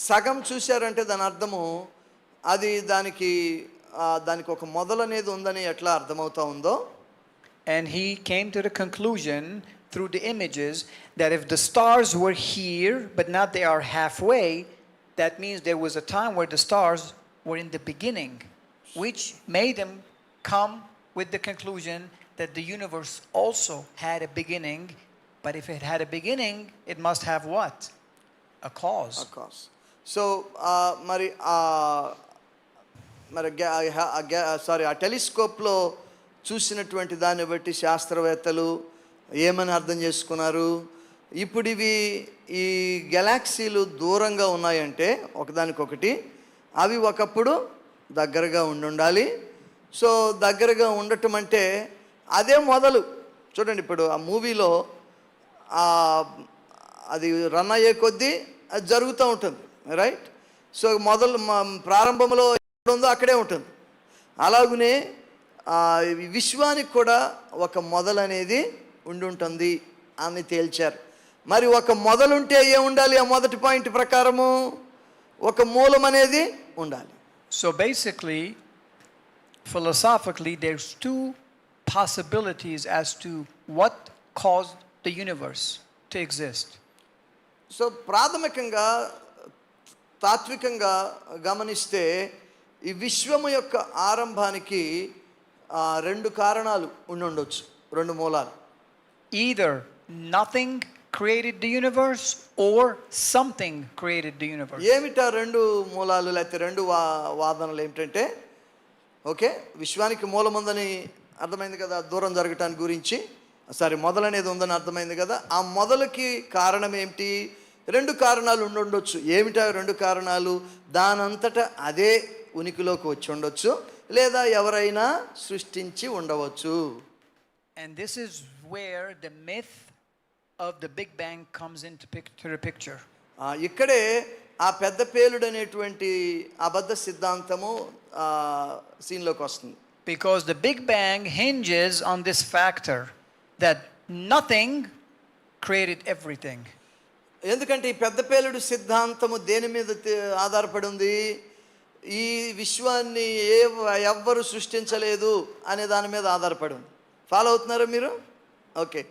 సగం చూశారంటే దాని అర్థము అది దానికి ఒక మొదలు అనేది ఉందని ఎట్లా అర్థమవుతా ఉందో. And he came to the conclusion through the images that if the stars were here but now they are halfway, that means there was a time where the stars were in the beginning, which made him come with the conclusion that the universe also had a beginning. But if it had a beginning, it must have what? A cause. So మరి ఆ టెలిస్కోప్లో చూసినటువంటి దాన్ని బట్టి శాస్త్రవేత్తలు ఏమని అర్థం చేసుకున్నారు, ఇప్పుడు ఈ గెలాక్సీలు దూరంగా ఉన్నాయంటే ఒకదానికొకటి అవి ఒకప్పుడు దగ్గరగా ఉండాలి. సో దగ్గరగా ఉండటం అంటే అదే మొదలు. చూడండి, ఇప్పుడు ఆ మూవీలో అది రన్ అయ్యే కొద్దీ అది జరుగుతూ ఉంటుంది, రైట్. సో ప్రారంభంలో ఎక్కడ ఉందో అక్కడే ఉంటుంది. అలాగనే విశ్వానికి కూడా ఒక మొదలు అనేది ఉంటుంది అని తేల్చారు. మరి ఒక మొదలుంటే ఏముండాలి, ఆ మొదటి పాయింట్ ప్రకారము ఒక మూలం అనేది ఉండాలి. So basically, philosophically, there's two possibilities as to what caused the universe to exist. So ప్రాథమికంగా తాత్వికంగా గమనిస్తే ఈ విశ్వము యొక్క ఆరంభానికి రెండు కారణాలు ఉండొచ్చు, రెండు మూలాలు. Either nothing created the universe or something created the universe. ఏమిటా రెండు మూలాలు లేకపోతే రెండు వాదనలు ఏమిటంటే, ఓకే, విశ్వానికి మూలం ఉందని అర్థమైంది కదా, దూరం జరగటానికి గురించి మొదలనేది ఉందని అర్థమైంది కదా. ఆ మొదలుకి కారణం ఏమిటి? రెండు కారణాలు ఉండొచ్చు. ఏమిటా రెండు కారణాలు? దానంతటా అదే ఉనికిలోకి వచ్చి ఉండొచ్చు, లేదా ఎవరైనా సృష్టించి ఉండవచ్చు. And this is where the myth of the Big Bang comes into the picture. ఇక్కడే ఆ పెద్ద పేలుడు అనేటువంటి అబద్ధ సిద్ధాంతము సీన్లోకి వస్తుంది. Because the Big Bang hinges on this factor that nothing created everything. ఎందుకంటే ఈ పెద్ద పేలుడు సిద్ధాంతము దేని మీద ఆధారపడి ఉంది? ఈ విశ్వాన్ని ఎవ్వరు సృష్టించలేదు అనే దాని మీద ఆధారపడి ఉంది. ఫాలో అవుతున్నారా మీరు? Okay.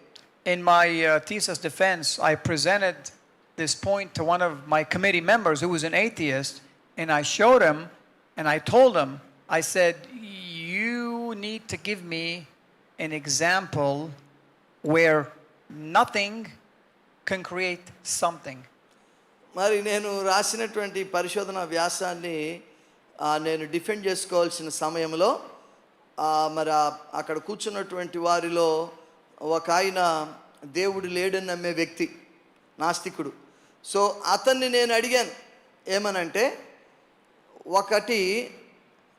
In my thesis defense, I presented this point to one of my committee members who was an atheist, and I showed him and I told him, I said, you need to give me an example where nothing can create something. మరి నేను రాసినటువంటి పరిశోధన వ్యాసాన్ని నేను defend చేసుకోవాల్సిన సమయంలో మరి అక్కడ కూర్చున్నటువంటి వారిలో ఒక ఆయన దేవుడు లేడని నమ్మే వ్యక్తి, నాస్తికుడు. సో అతన్ని నేను అడిగాను ఏమనంటే, ఒకటి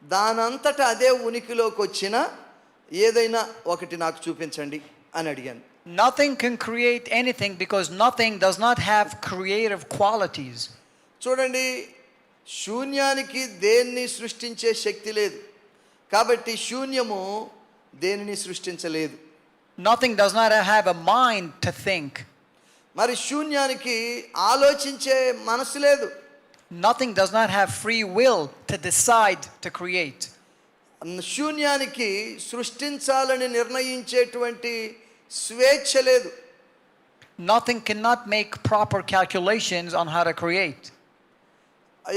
దానంతటా అదే ఉనికిలోకి వచ్చిన ఏదైనా ఒకటి నాకు చూపించండి అని అడిగాను. Nothing can create anything because nothing does not have creative qualities. చూడండి, శూన్యానికి దేన్ని సృష్టించే శక్తి లేదు, కాబట్టి శూన్యము దేనిని సృష్టించలేదు. Nothing does not have a mind to think. మరి శూన్యానికి ఆలోచించే మనసు లేదు. Nothing does not have free will to decide to create. శూన్యానికి సృష్టించాలని నిర్ణయించేటువంటి స్వేచ్ఛ లేదు. Nothing cannot make proper calculations on how to create.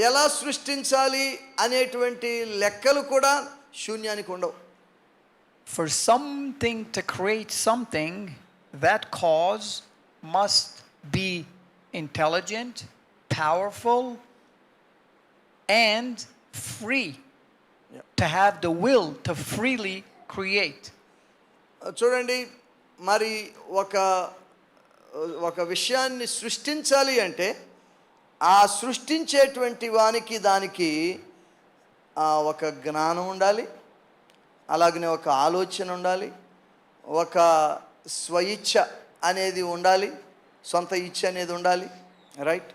ఎలా సృష్టించాలి అనేటువంటి లెక్కలు కూడా శూన్యానికి ఉండవు. For something to create something, that cause must be intelligent, powerful, and free. To have the will to freely create. చూడండి, మరి ఒక విషయాన్ని సృష్టించాలి అంటే ఆ సృష్టించేటువంటి వానికి దానికి ఒక జ్ఞానం ఉండాలి, అలాగనే ఒక ఆలోచన ఉండాలి, ఒక స్వయిచ్ఛ అనేది ఉండాలి, సొంత ఇచ్ఛ అనేది ఉండాలి. Right?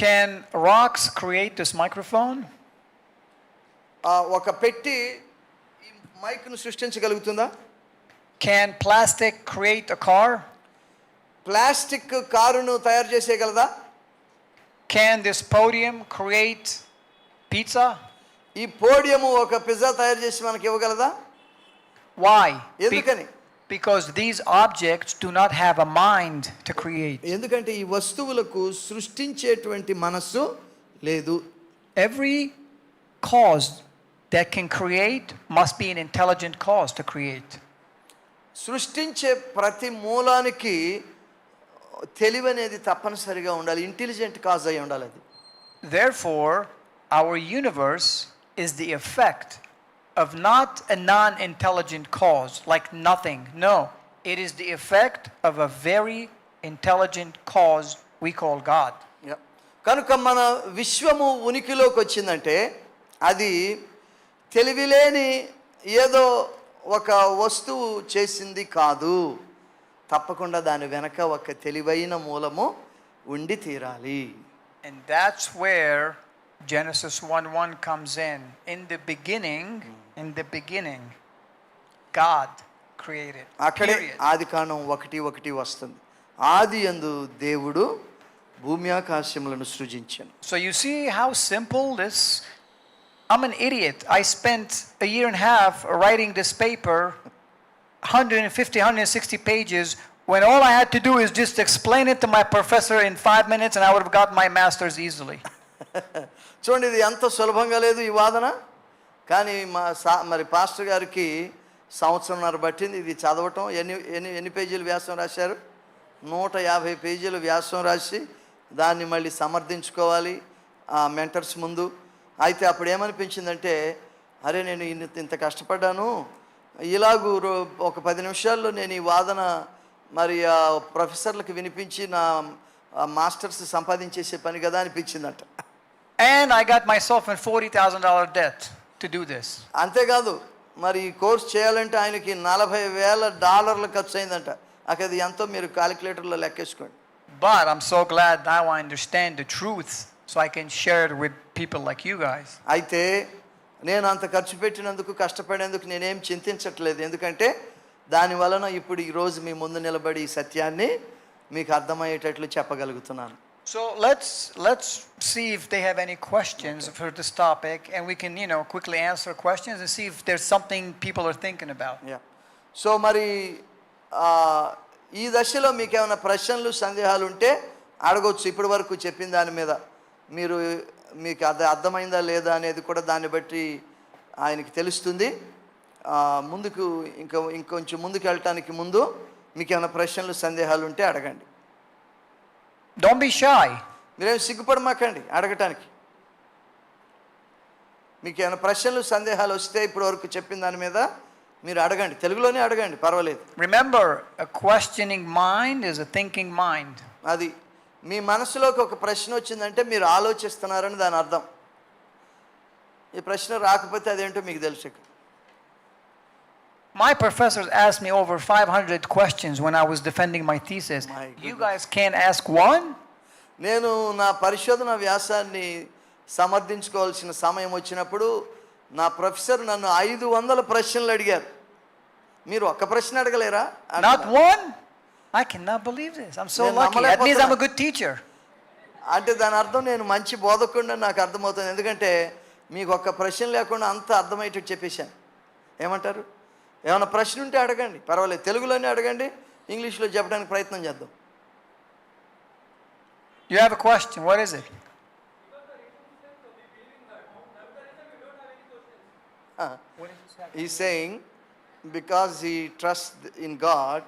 Can rocks create this microphone? ఒక పెట్టి ఈ మైక్ను సృష్టించగలుగుతుందా? Can plastic create a car? Plastic కారును తయారు చేసేయగలదా? Can this podium create pizza? ఈ పోడియము ఒక పిజ్జా తయారు చేసి మనకి ఇవ్వగలదా? Why? ఎందుకని? Because these objects do not have a mind to create. ఎందుకంటే ఈ వస్తువులకు సృష్టించేటువంటి మనస్సు లేదు. Every cause that can create must be an intelligent cause to create. సృష్టించే ప్రతి మూలానికి తెలివి అనేది తప్పనిసరిగా ఉండాలి, ఇంటెలిజెంట్ కాజ్ అయి ఉండాలి అది. Therefore, our universe is the effect of not a non-intelligent cause like nothing. No, it is the effect of a very intelligent cause we call God. కనుక మన విశ్వము ఉనికిలోకి వచ్చిందంటే అది తెలివిలేని ఏదో ఒక వస్తువు చేసింది కాదు, తప్పకుండా దాని వెనక ఒక తెలివైన మూలము ఉండి తీరాలి. And that's where Genesis 1:1 comes in. In the beginning, God created. అక్కడే Period. ఆదికాండం 1:1 వస్తుంది. ఆది యందు దేవుడు భూమి ఆకాశములను సృజించెను. So you see how simple this. I'm an idiot. I spent a year and a half writing this paper, 150, 160 pages, when all I had to do is just explain it to my professor in 5 minutes and I would have got my master's easily. చూడండి, ఇది ఎంత సులభంగా లేదు ఈ వాదన. కానీ మరి pastor గారికి సంవత్సరంన్నర పట్టింది ఇది చదవటం. ఎన్ని పేజీలు వ్యాసం రాశారు? 150 పేజీలు వ్యాసం రాసి దాన్ని మళ్ళీ సమర్థించుకోవాలి మెంటర్స్ ముందు. అయితే అప్పుడు ఏమనిపించిందంటే, అరే నేను ఇంత కష్టపడ్డాను, ఇలాగూ ఒక 10 నిమిషాల్లో నేను ఈ వాదన మరి ప్రొఫెసర్లకు వినిపించి నా మాస్టర్స్ సంపాదించేసే పని కదా అనిపించిందంట. And I got myself in $40,000 debt to do this. అంతేకాదు, మరి ఈ కోర్స్ చేయాలంటే ఆయనకి $40,000 ఖర్చు అయిందంట. అది ఎంతో మీరు క్యాలిక్యులేటర్లో లెక్కేసుకోండి. But I'm so glad now I understand the truth so I can share it with people like you guys. అయితే నేను అంత ఖర్చు పెట్టినందుకు కష్టపడేందుకు నేనేం చింతించట్లేదు, ఎందుకంటే దాని వలన ఇప్పుడు ఈరోజు మీ ముందు నిలబడి ఈ సత్యాన్ని మీకు అర్థమయ్యేటట్లు చెప్పగలుగుతున్నాను. So let's see if they have any questions for this topic, and we can quickly answer questions and see if there's something people are thinking about. Yeah, so మరి ఈ దశలో మీకు ఏమైనా ప్రశ్నలు సందేహాలు ఉంటే అడగొచ్చు. ఇప్పటి వరకు చెప్పిన దాని మీద మీకు అది అర్థమైందా లేదా అనేది కూడా దాన్ని బట్టి ఆయనకి తెలుస్తుంది. ముందుకు ఇంకొంచెం ముందుకు వెళ్ళటానికి ముందు మీకు ఏమైనా ప్రశ్నలు సందేహాలు ఉంటే అడగండి. Don't be shy. మీరేం సిగ్గుపడమాకండి అడగటానికి. మీకు ఏమైనా ప్రశ్నలు సందేహాలు వస్తే ఇప్పటి వరకు చెప్పిన దాని మీద మీరు అడగండి, తెలుగులోనే అడగండి, పర్వాలేదు. Remember, a questioning mind is a thinking mind. అది మీ మనసులోకి ఒక ప్రశ్న వచ్చిందంటే మీరు ఆలోచిస్తున్నారని దాని అర్థం. ఈ ప్రశ్న రాకపోతే అదేంటో మీకు తెలుసు. My professors asked me over 500 questions when I was defending my thesis. You guys can't ask one? నేను నా పరిశోధన వ్యాసాన్ని సమర్థించుకోవాల్సిన సమయం వచ్చినప్పుడు నా ప్రొఫెసర్ నన్ను 500 ప్రశ్నలు అడిగారు. మీరు ఒక్క ప్రశ్న అడగలేరా? Not one? I cannot believe this. I'm so lucky. That means I'm a good teacher. అంటే దాని అర్థం నేను మంచి బోధకుడిని నాకు అర్థమవుతుంది, ఎందుకంటే మీకు ఒక్క ప్రశ్న లేకుండా అంత అర్థమయ్యేటట్టు చెప్పేశాను. ఏమంటారు? ఏమైనా ప్రశ్న ఉంటే అడగండి, పర్వాలేదు, తెలుగులోనే అడగండి, ఇంగ్లీష్లో చెప్పడానికి ప్రయత్నం చేద్దాం. You have a question. What is it? He's saying because he trusts in God,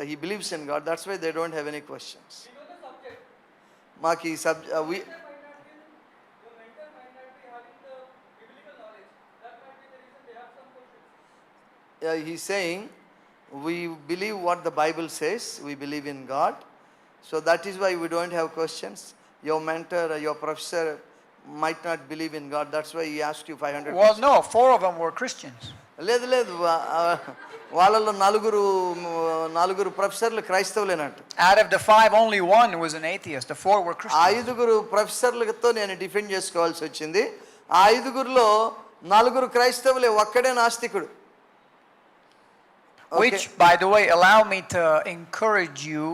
he believes in God, that's why they don't have any questions. మాకు ఈ he's saying we believe what the Bible says, we believe in God, so that is why we don't have questions. Your mentor, your professor might not believe in God, that's why he asked you 500 Well, questions. no, 4 of them were Christians. లేదు వాళ్ళలో నలుగురు ప్రొఫెసర్లు క్రైస్తవులేనట్టు. Out of the 5, only 1 was an atheist. The 4 were Christians. 5 ప్రొఫెసర్లతో నేను defend చేసుకోవాల్సి వచ్చింది. ఆ 5లో 4 క్రైస్తవులే, ఒక్కడే నాస్తికుడు. Which, by the way, allow me to encourage you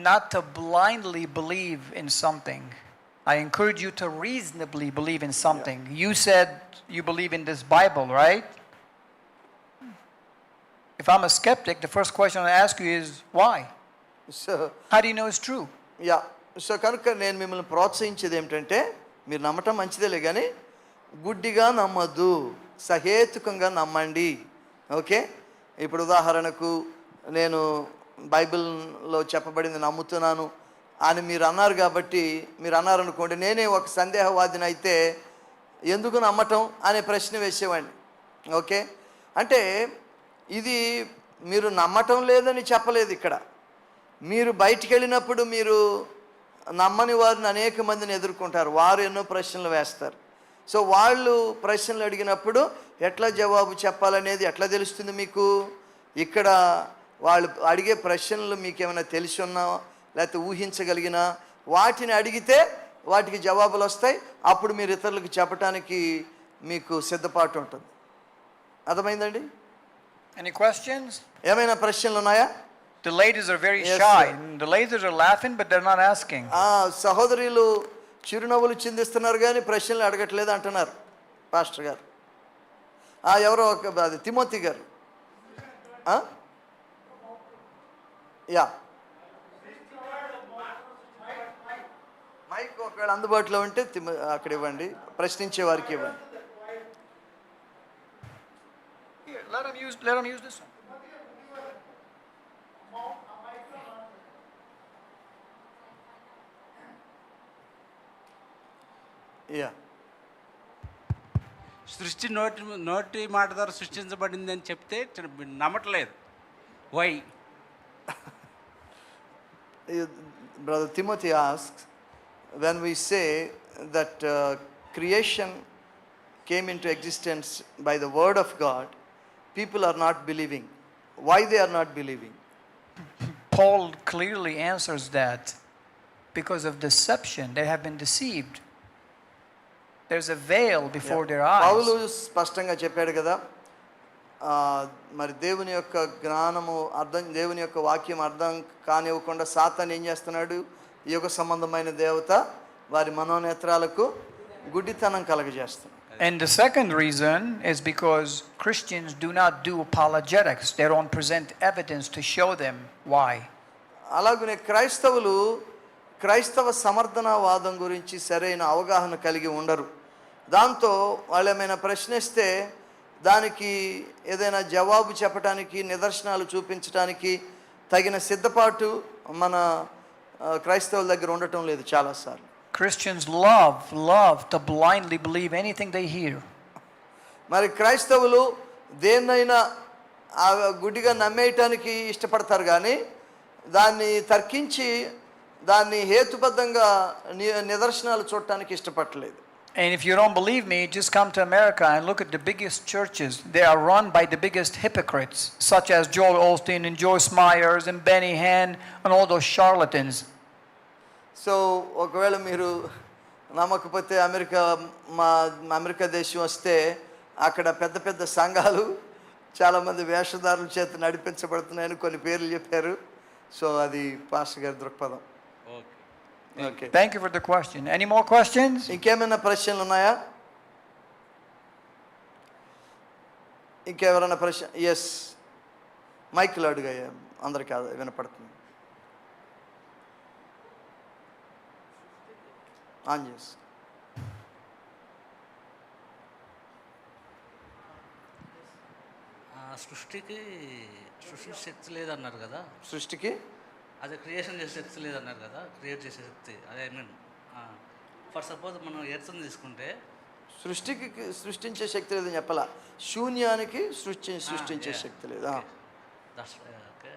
not to blindly believe in something. I encourage you to reasonably believe in something. You said you believe in this Bible, right? If I'm a skeptic, the first question I ask you is, why? So How do you know it's true? Yeah, so కనుక నేను మిమ్మల్ని ప్రోత్సహించేది ఏమిటంటే మీరు నమ్మటం మంచిదేలే కానీ గుడ్డిగా నమ్మద్దు, సహేతుకంగా నమ్మండి. ఓకే, ఇప్పుడు ఉదాహరణకు నేను బైబిల్లో చెప్పబడింది నమ్ముతున్నాను అని మీరు అన్నారు కాబట్టి, మీరు అన్నారనుకోండి, నేనే ఒక సందేహవాదిని అయితే ఎందుకు నమ్మటం అనే ప్రశ్న వేసేవాడిని. ఓకే, అంటే ఇది మీరు నమ్మటం లేదని చెప్పలేదు ఇక్కడ. మీరు బయటికి వెళ్ళినప్పుడు మీరు నమ్మని వారిని అనేక మందిని ఎదుర్కొంటారు, వారు ఎన్నో ప్రశ్నలు వేస్తారు. సో వాళ్ళు ప్రశ్నలు అడిగినప్పుడు ఎట్లా జవాబు చెప్పాలనేది ఎట్లా తెలుస్తుంది మీకు? ఇక్కడ వాళ్ళు అడిగే ప్రశ్నలు మీకు ఏమైనా తెలిసి ఉన్నా లేకపోతే ఊహించగలిగినా వాటిని అడిగితే వాటికి జవాబులు వస్తాయి. అప్పుడు మీరు ఇతరులకు చెప్పడానికి మీకు సిద్ధపాటు ఉంటుంది. అర్థమైందండి? Any questions? ఏమైనా ప్రశ్నలు ఉన్నాయా? The ladies are very Yes, shy. sir. The ladies are laughing, but they're not asking. సహోదరులు చిరునవ్వులు చిందిస్తున్నారు కానీ ప్రశ్నలు అడగట్లేదు అంటున్నారు పాస్టర్ గారు. ఎవరో అది తిమోతి గారు. యా, మైక్ ఒకవేళ అందుబాటులో ఉంటే అక్కడ ఇవ్వండి, ప్రశ్నించే వారికి ఇవ్వండి. Here, let them use this one. Yeah, సృష్టి నోటి మాట ద్వారా సృష్టించబడింది అని చెప్తే నమ్మట్లేదు. Why? Brother Timothy asks, when we say that creation came into existence by the word of God, people are not believing. Why they are not believing? Paul clearly answers that. Because of deception, they have been deceived. There's a veil before their Paul eyes. స్పష్టంగా చెప్పాడు కదా, మరి దేవుని యొక్క జ్ఞానము అర్థం, దేవుని యొక్క వాక్యం అర్థం కానివ్వకుండా సాతాను ఏం చేస్తున్నాడు? యుగ సంబంధమైన దేవత వారి మనోనేత్రాలకు గుడ్డితనం కలగజేస్తున్నాడు. And the second reason is because Christians do not do apologetics. They don't present evidence to show them why. అలాగనే క్రైస్తవులు క్రైస్తవ సమర్థనవాదం గురించి సరైన అవగాహన కలిగి ఉండరు. దాంతో వాళ్ళు ఏమైనా ప్రశ్నిస్తే దానికి ఏదైనా జవాబు చెప్పడానికి, నిదర్శనాలు చూపించడానికి తగిన సిద్ధపాటు మన క్రైస్తవుల దగ్గర ఉండటం లేదు చాలాసార్లు. Christians love to blindly believe anything they hear. మరి క్రైస్తవులు దేన్నైనా గుడ్డిగా నమ్మేయటానికి ఇష్టపడతారు, కానీ దాన్ని తర్కించి దాన్ని హేతుబద్ధంగా నిదర్శనాలు చూడటానికి ఇష్టపడలేదు. And if you don't believe me, just come to America and look at the biggest churches. They are run by the biggest hypocrites, such as Joel Osteen and Joyce Myers and Benny Hinn and all those charlatans. So ఒకవేళ మీరు నమ్మకపోతే America దేశం వస్తే అక్కడ పెద్ద పెద్ద సంఘాలు చాలామంది వేషధారుల చేత నడిపించబడుతున్నాయని కొన్ని పేర్లు చెప్పారు. సో అది పాస్టర్ గారి దృక్పథం. Okay, Thank you for the question. Any more questions? ఇంకేమైనా ప్రశ్నలు ఉన్నాయా? ఇంకెవరైనా ప్రశ్న? ఎస్, మైక్లో అడుగయ్యా, అందరికీ వినపడుతుంది. ఆన్ చేసి. సృష్టి శక్తి లేదన్నారు కదా, సృష్టికి అదే క్రియేషన్ చేసే శక్తి లేదన్నారు కదా, క్రియేట్ చేసే శక్తి, అదే ఐ మీన్ ఫర్ సపోజ్ మనం ఎర్త్ని తీసుకుంటే సృష్టించే శక్తి లేదని చెప్పాలా, శూన్యానికి సృష్టించే శక్తి లేదు. ఓకే,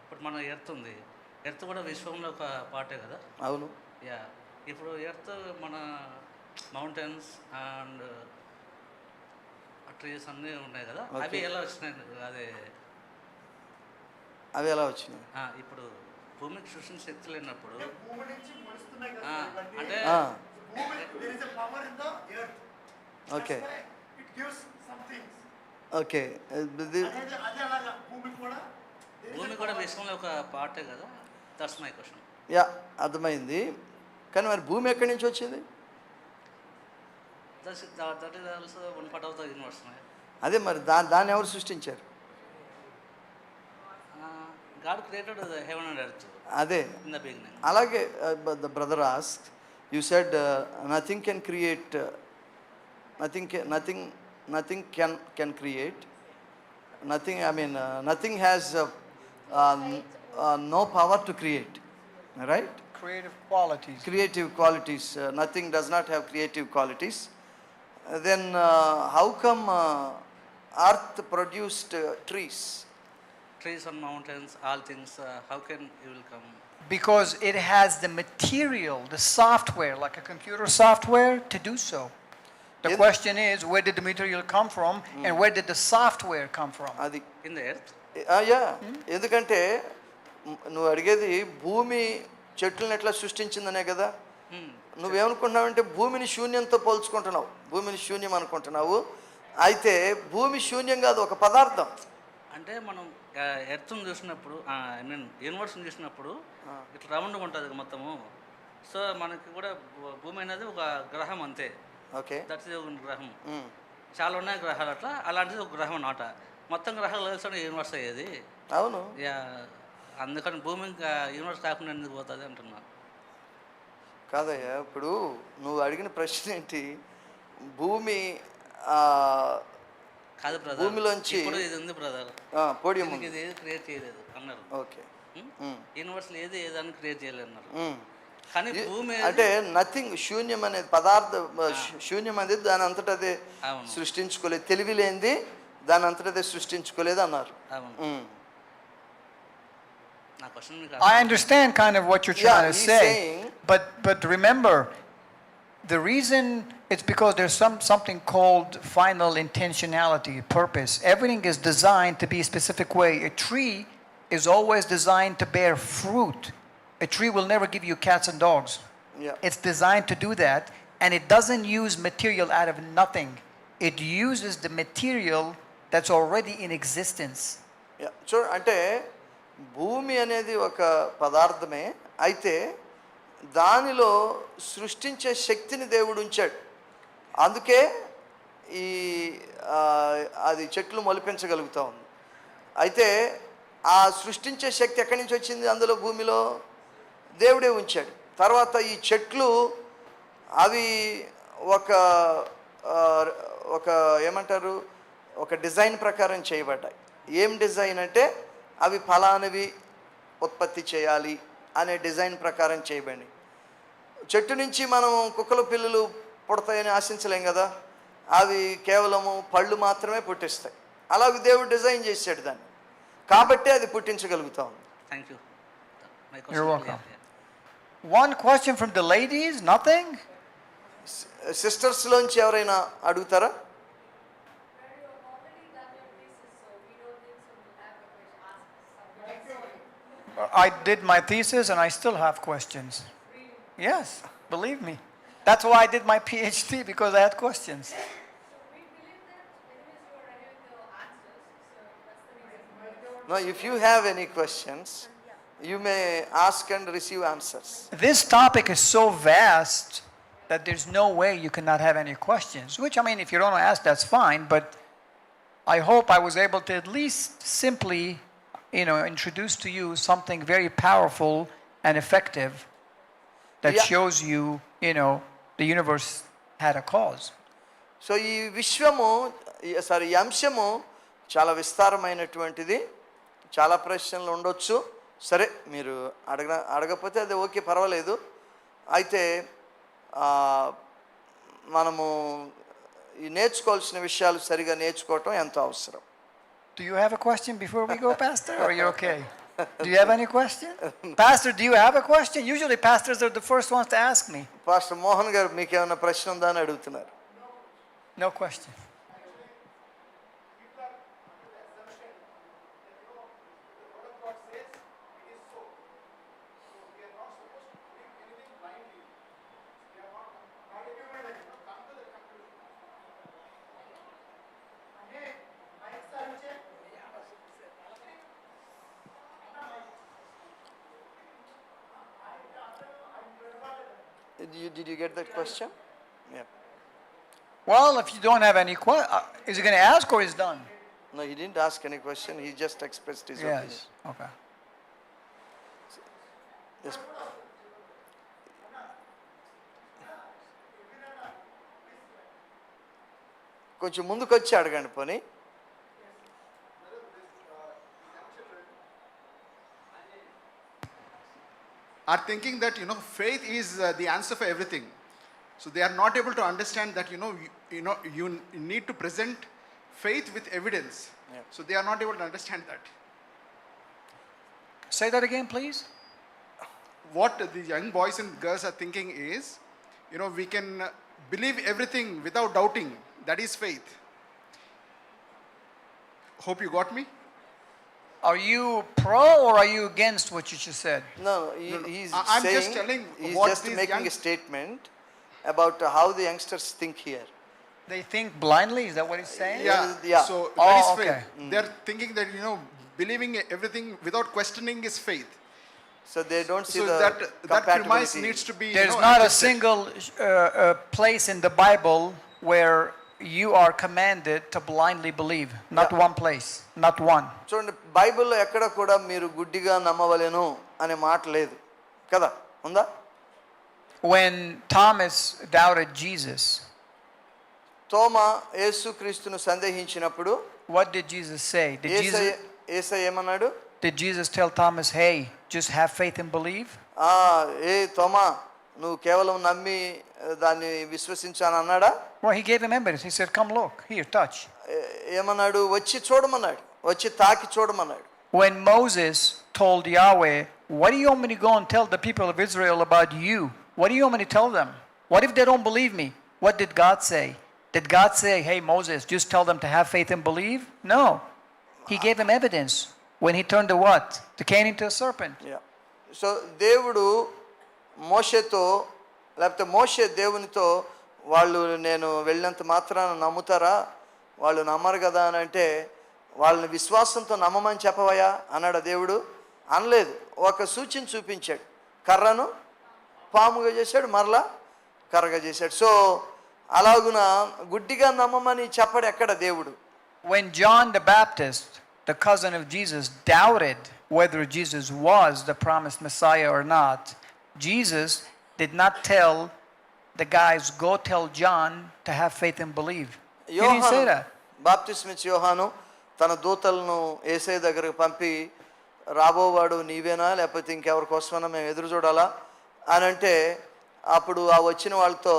ఇప్పుడు మన ఎర్త్ ఉంది, ఎర్త్ కూడా విశ్వంలో ఒక పార్టే కదా. అవును. యా, ఇప్పుడు ఎర్త్ మన మౌంటైన్స్ అండ్ ట్రీస్ అన్నీ ఉన్నాయి కదా, అవి ఎలా వచ్చినాయి? అవి ఎలా వచ్చినాయి? ఇప్పుడు భూమికి సృష్టించే శక్తి లేనప్పుడు అంటే ఓకే ఓకే భూమి కూడా విశ్వంలో ఒక పార్టే కదా. That's my question. యా, అర్థమైంది. కానీ మరి భూమి ఎక్కడి నుంచి వచ్చింది? That is also one part of the universe. అదే మరి దాన్ని ఎవరు సృష్టించారు? God created the heaven and earth. అదే In the beginning. అలాగే the brother asked, you said nothing can create, nothing can create, nothing, I mean nothing has no power to create, right? Creative qualities. Nothing does not have creative qualities. Then how come earth produced trees? Trees and mountains, all things, how can you will come? Because it has the material, the software, like a computer software, to do so. The question is, where did the material come from, and where did the software come from? అది In the earth? Yeah, ఎందుకంటే నువ్వు అడిగేది భూమి చెట్లను ఎట్లా సృష్టించిందనే కదా. నువ్వేమనుకుంటున్నావంటే భూమిని శూన్యంతో పోల్చుకుంటున్నావు, భూమిని శూన్యం అనుకుంటున్నావు. అయితే భూమి శూన్యం కాదు, ఒక పదార్థం. అంటే మనం ఎర్త్ని చూసినప్పుడు, ఐ మీన్ యూనివర్స్ని చూసినప్పుడు ఇట్లా రౌండ్గా ఉంటుంది మొత్తము. సో మనకి కూడా భూమి అనేది ఒక గ్రహం అంతే. ఓకే, దట్ ఈస్ ఒక గ్రహం. చాలా ఉన్నాయి గ్రహాలు, అట్లా అలాంటిది ఒక గ్రహం అన్నమాట. మొత్తం గ్రహాలు కలిసి యూనివర్స్ అయ్యేది. అవును. యా, అందుకని భూమి ఇంకా యూనివర్స్ కాకుండా ఎందుకు పోతుంది అంటున్నా. కాదయ్యా, ఇప్పుడు నువ్వు అడిగిన ప్రశ్న ఏంటి? భూమి కాదు బ్రదర్, భూమిలోంచి ఇప్పుడు ఇది ఉంది బ్రదర్, పోడియం ఇది ఏది క్రియేట్ చేయలేదు అన్నారు. ఓకే, యూనివర్స్ ఏదాన్ని క్రియేట్ చేయలేదు అన్నారు. కానీ భూమి అంటే నథింగ్, శూన్యం అనేది పదార్థం, శూన్యం అనేది దాని అంతటా అదే సృష్టించుకోలేదు, తెలివి లేనిది దాని అంతటా అదే సృష్టించుకోలేదు అన్నారు. నా క్వశ్చన్ మీకు I understand kind of what you're trying to he's say, saying- but remember, the reason it's because there's something called final intentionality, purpose. Everything is designed to be a specific way. A tree is always designed to bear fruit. A tree will never give you cats and dogs. Yeah. It's designed to do that, and it doesn't use material out of nothing. It uses the material that's already in existence. అంటే భూమి అనేది ఒక పదార్థమే, అయితే దానిలో సృష్టించే శక్తిని దేవుడు ఉంచాడు. అందుకే ఈ అది చెట్లు మొలిపించగలుగుతా ఉంది. అయితే ఆ సృష్టించే శక్తి ఎక్కడి నుంచి వచ్చింది? అందులో భూమిలో దేవుడే ఉంచాడు. తర్వాత ఈ చెట్లు అవి ఒక ఏమంటారు, ఒక డిజైన్ ప్రకారం చేయబడ్డాయి. ఏం డిజైన్ అంటే అవి ఫలానివి ఉత్పత్తి చేయాలి అనే డిజైన్ ప్రకారం చేయబడి. చెట్టు నుంచి మనం కుక్కలు పిల్లులు పుడతాయని ఆశించలేం కదా, అవి కేవలము పళ్ళు మాత్రమే పుట్టిస్తాయి. అలాగే దేవుడు డిజైన్ చేశాడు దాన్ని, కాబట్టి అది పుట్టించగలుగుతా ఉంది. Thank you. You're welcome. One question from the ladies, nothing? సిస్టర్స్లోంచి ఎవరైనా అడుగుతారా? I did my thesis and I still have questions. Yes, believe me. That's why I did my PhD, because I had questions. No, if you have any questions, you may ask and receive answers. This topic is so vast that there's no way you cannot have any questions, which, I mean, if you don't ask, that's fine, but I hope I was able to at least simply, introduce to you something very powerful and effective that Yeah. shows you, the universe had a cause. So ఈ ఈ అంశము చాలా విస్తారమైనటువంటిది. చాలా ప్రశ్నలు ఉండొచ్చు. సరే, మీరు అడగకపోతే అది ఓకే, పర్వాలేదు. అయితే మనము ఈ నేర్చుకోవాల్సిన విషయాలు సరిగా నేర్చుకోవటం ఎంతో అవసరం. Do you have a question before we go, Pastor, or you're okay? Do you have any question? Pastor, do you have a question? Usually pastors are the first ones to ask me. Pastor Mohan గారు, మీకు ఏమైనా ప్రశ్న ఉందా అని అడుగుతున్నారు. No question. Did you get that question? Yeah. Well, if you don't have any is he going to ask or is done? No, he didn't ask any question. He just expressed his opinion. Yes. Okay. Yes. కొంచెం ముందుకు వచ్చి అడగండి పోనీ. Are thinking that faith is the answer for everything, so they are not able to understand that you need to present faith with evidence. Yeah. So they are not able to understand that. Say that again, please. What the young boys and girls are thinking is, we can believe everything without doubting. That is faith. Hope you got me. Are you pro or are you against what you just said? No, No, he's I'm saying, just telling he's what just these making young- a statement about how the youngsters think here. They think blindly? Is that what he's saying? Yeah. So that is okay. faith. They are thinking that believing everything without questioning is faith. So they don't see So the that premise compatibility. needs to be. There's not a adjusted. single place in the Bible where you are commanded to blindly believe. Not one place. Not one. చూడండి, బైబిల్లో ఎక్కడ కూడా మీరు గుడ్డిగా నమ్మవలెను అనే మాట లేదు కదా, ఉందా? When Thomas doubted Jesus, తోమా యేసుక్రీస్తును సందేహించినప్పుడు what did Jesus say? యేసయ్య ఏమన్నాడు? Did Jesus tell Thomas, hey, just have faith and believe? ఏ తోమా, నువ్వు కేవలం నమ్మి దాన్ని విశ్వసించాను అన్నాడా? Well, he gave him evidence. He said, come look, here, touch. ఏమన్నాడు? వచ్చి చూడమన్నాడు, వచ్చి తాకి చూడమన్నాడు. When Moses told Yahweh, what do you want me to go and tell the people of Israel about you? What do you want me to tell them? What if they don't believe me? What did God say? Did God say, hey, Moses, just tell them to have faith and believe? No. He gave him evidence when he turned the what? The cane into a serpent. So దేవుడు మోషేతో లేకపోతే మోషే దేవునితో వాళ్ళు నేను వెళ్ళినంత మాత్రాన నమ్ముతారా, వాళ్ళు నమ్మరు కదా అని అంటే వాళ్ళని విశ్వాసంతో నమ్మమని చెప్పవయ్యా అన్నాడు దేవుడు. అనలేదు. ఒక సూచన చూపించాడు. కర్రను పాముగా చేశాడు, మరలా కర్రగా చేశాడు. సో అలాగున గుడ్డిగా నమ్మమని చెప్పడు ఎక్కడ దేవుడు. When John the Baptist, the cousin of Jesus, doubted whether Jesus was the promised Messiah or not, Jesus did not tell the guys, go tell John to have faith and believe. He didn't say that. బాప్తిస్మిచ్చి యోహాను తన దూతలను యేసయ్య దగ్గరకు పంపి, రాబోవాడు నీవేనా లేకపోతే ఇంకెవరి కోసమైనా మేము ఎదురు చూడాలా అని అంటే, అప్పుడు ఆ వచ్చిన వాళ్ళతో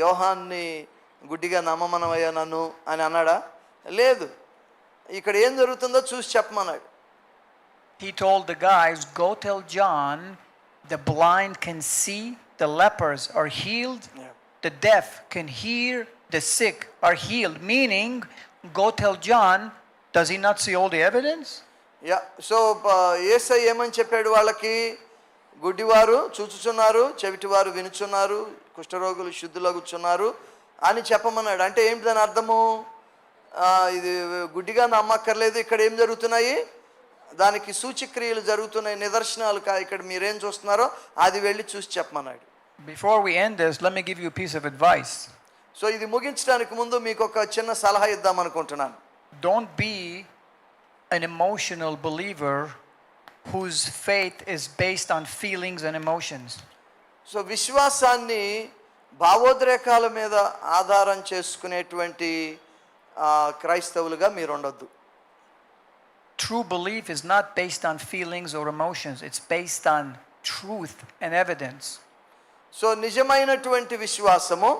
యోహాన్ని గుడ్డిగా నమ్మమనవయ్యా నన్ను అని అన్నాడా? లేదు. ఇక్కడ ఏం జరుగుతుందో చూసి చెప్పమన్నాడు. He told the guys, go tell John, the blind can see, the lepers are healed, the deaf can hear, the sick are healed. Meaning, go tell John, does he not see all the evidence? Yeah. So Yesayya ఏమని చెప్పాడు వాళ్ళకి? గుడ్డివారు చూచుచున్నారు, చెవిటివారు వినుచున్నారు, కుష్ఠరోగులు శుద్ధులగుచున్నారు అని చెప్పమన్నాడు. అంటే ఏంటి దాని అర్థము? ఇది గుడ్డిగా నమ్మక్కర్లేదు, ఇక్కడ ఏం జరుగుతున్నాయి, దానికి సూచక్రియలు జరుగుతున్నాయి, నిదర్శనాలు. ఇక్కడ మీరేం చూస్తున్నారో అది వెళ్ళి చూసి చెప్పమన్నాడు. Before we end this, let me give you a piece of advice. So ఇది ముగించడానికి ముందు మీకు ఒక చిన్న సలహా ఇద్దాం అనుకుంటున్నాను. Don't be an emotional believer whose faith is based on feelings and emotions. So విశ్వాసాన్ని భావోద్రేకాల మీద ఆధారం చేసుకునేటువంటి క్రైస్తవులుగా మీరు ఉండొద్దు. True belief is not based on feelings or emotions. It's based on truth and evidence. So నిజమైనటువంటి విశ్వాసము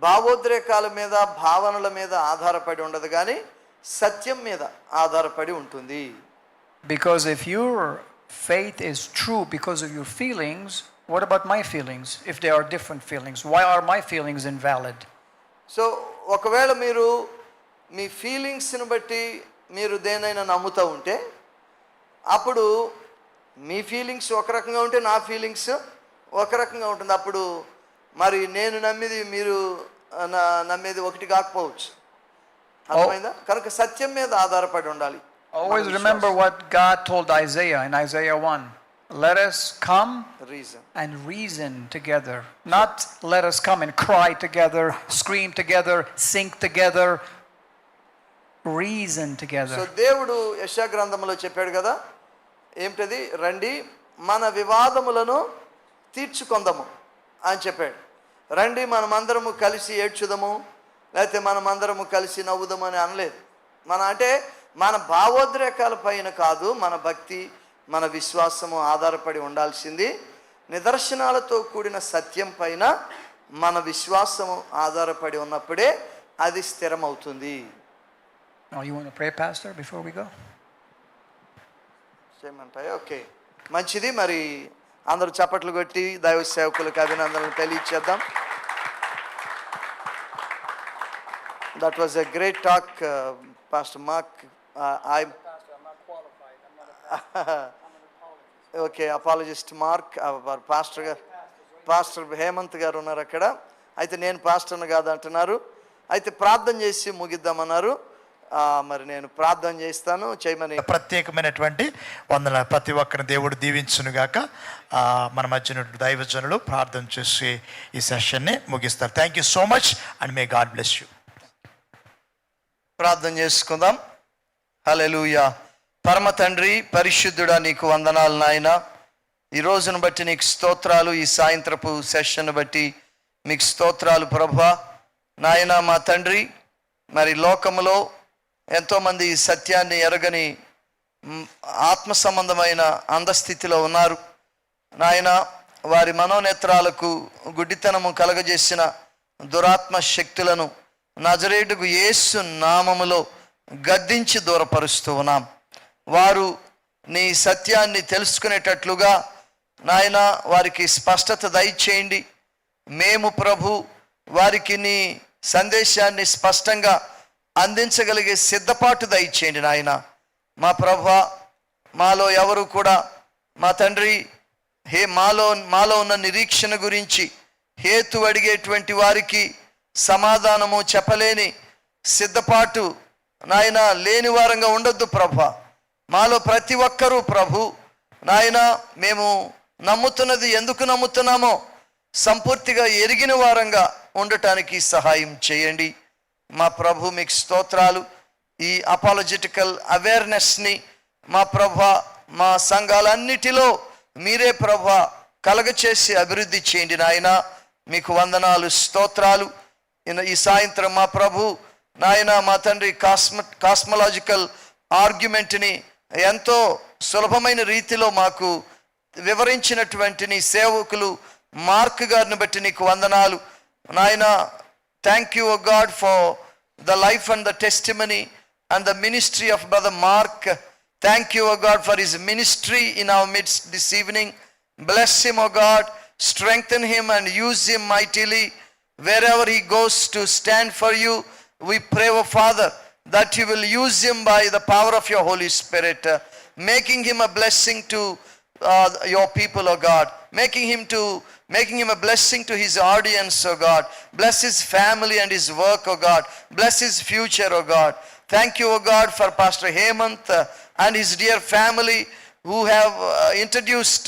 భావోద్రేకాల మీద భావనల మీద ఆధారపడి ఉండదు, కానీ సత్యం మీద ఆధారపడి ఉంటుంది. Because if your faith is true because of your feelings, what about my feelings? If they are different feelings, why are my feelings invalid? So ఒకవేళ మీరు మీ ఫీలింగ్స్ని బట్టి మీరు దేనైనా నమ్ముతూ ఉంటే, అప్పుడు మీ ఫీలింగ్స్ ఒక రకంగా ఉంటే నా ఫీలింగ్స్ ఒక రకంగా ఉంటుంది. అప్పుడు మరి నేను నమ్మేది మీరు నమ్మేది ఒకటి కాకపోవచ్చు. అర్థమైందా? కనుక సత్యం మీద ఆధారపడి ఉండాలి. Always remember what God told Isaiah in Isaiah 1. Let us come and reason together. Not let us come and cry together, scream together, sing together. Reason together. So దేవుడు యెషయా గ్రంథంలో చెప్పాడు కదా, ఏమిటది? రండి మన వివాదములను తీర్చుకొందము అని చెప్పాడు. రండి మనమందరము కలిసి ఏడ్చుదము, లేకపోతే మనమందరము కలిసి నవ్వుదాము అని అనలేదు. మన భావోద్రేకాల పైన కాదు మన భక్తి, మన విశ్వాసము ఆధారపడి ఉండాల్సింది నిదర్శనాలతో కూడిన సత్యం పైన మన విశ్వాసము ఆధారపడి ఉన్నప్పుడే అది స్థిరమవుతుంది. Now you want to pray, Pastor, before we go? చేయమంటాయా? ఓకే, మంచిది. మరి అందరూ చప్పట్లు కొట్టి దైవ సేవకులకు అభినందనలు తెలియచేద్దాం. That was a great talk, Pastor Mark. Okay, apologist Mark. Pastor Hemanth గారు ఉన్నారు అక్కడ. అయితే నేను పాస్టర్ను కాదంటున్నారు. అయితే ప్రార్థన చేసి ముగిద్దామన్నారు. మరి నేను ప్రార్థన చేస్తాను, చేయమని. ప్రత్యేకమైనటువంటి వందన ప్రతి ఒక్కరిని దేవుడు దీవించునుగాక. మన మధ్య దైవజనులు ప్రార్థన చేసి ఈ సెషన్ని ముగిస్తారు. Thank you so much and may God bless you. ప్రార్థన చేసుకుందాం. హల్లెలూయా. పరమ తండ్రి, పరిశుద్ధుడా, నీకు వందనాలు నాయన. ఈ రోజును బట్టి నీకు స్తోత్రాలు. ఈ సాయంత్రపు సెషన్ బట్టి మీకు స్తోత్రాలు ప్రభువా. నాయన మా తండ్రి, మరి లోకములో ఎంతోమంది ఈ సత్యాన్ని ఎరగని ఆత్మ సంబంధమైన అందస్థితిలో ఉన్నారు నాయన. వారి మనోనేత్రాలకు గుడ్డితనము కలగజేసిన దురాత్మ శక్తులను నజరేయుడు యేసు నామములో గద్దించి దూరపరుస్తూ ఉన్నాం. వారు నీ సత్యాన్ని తెలుసుకునేటట్లుగా నాయన వారికి స్పష్టత దయచేయండి. మేము ప్రభు వారికి నీ సందేశాన్ని స్పష్టంగా అందించగలిగే సిద్ధపాటు దయచేయండి నాయన. మా ప్రభువా, మాలో ఎవరు కూడా మా తండ్రి మాలో ఉన్న నిరీక్షణ గురించి హేతు అడిగేటువంటి వారికి సమాధానము చెప్పలేని సిద్ధపాటు నాయన లేని వారంగా ఉండొద్దు ప్రభా. మాలో ప్రతి ఒక్కరూ ప్రభు నాయన మేము నమ్ముతున్నది ఎందుకు నమ్ముతున్నామో సంపూర్తిగా ఎరిగిన వారంగా ఉండటానికి సహాయం చేయండి మా ప్రభు. మీకు స్తోత్రాలు. ఈ అపాలజెటికల్ అవేర్నెస్ని మా ప్రభా మా సంఘాలన్నిటిలో మీరే ప్రభా కలగచేసి అభివృద్ధి చేయండి నాయన. మీకు వందనాలు, స్తోత్రాలు. ఈ సాయంత్రం మా ప్రభు నాయన మా తండ్రి కాస్మలాజికల్ ఆర్గ్యుమెంట్ని ఎంతో సులభమైన రీతిలో మాకు వివరించినటువంటి నీ సేవకులు మార్క్ గారిని బట్టి నీకు వందనాలు నాయన. Thank you O God for the life and the testimony and the ministry of Brother Mark. Thank you, O God, for his ministry in our midst this evening. Bless him, O God. Strengthen him and use him mightily wherever he goes to stand for you. We pray, O Father, that you will use him by the power of your Holy Spirit, making him a blessing to your people, O God. Making him a blessing to his audience, O God. Bless his family and his work, O God. Bless his future, O God. Thank you, O God, for Pastor Hemant and his dear family who have introduced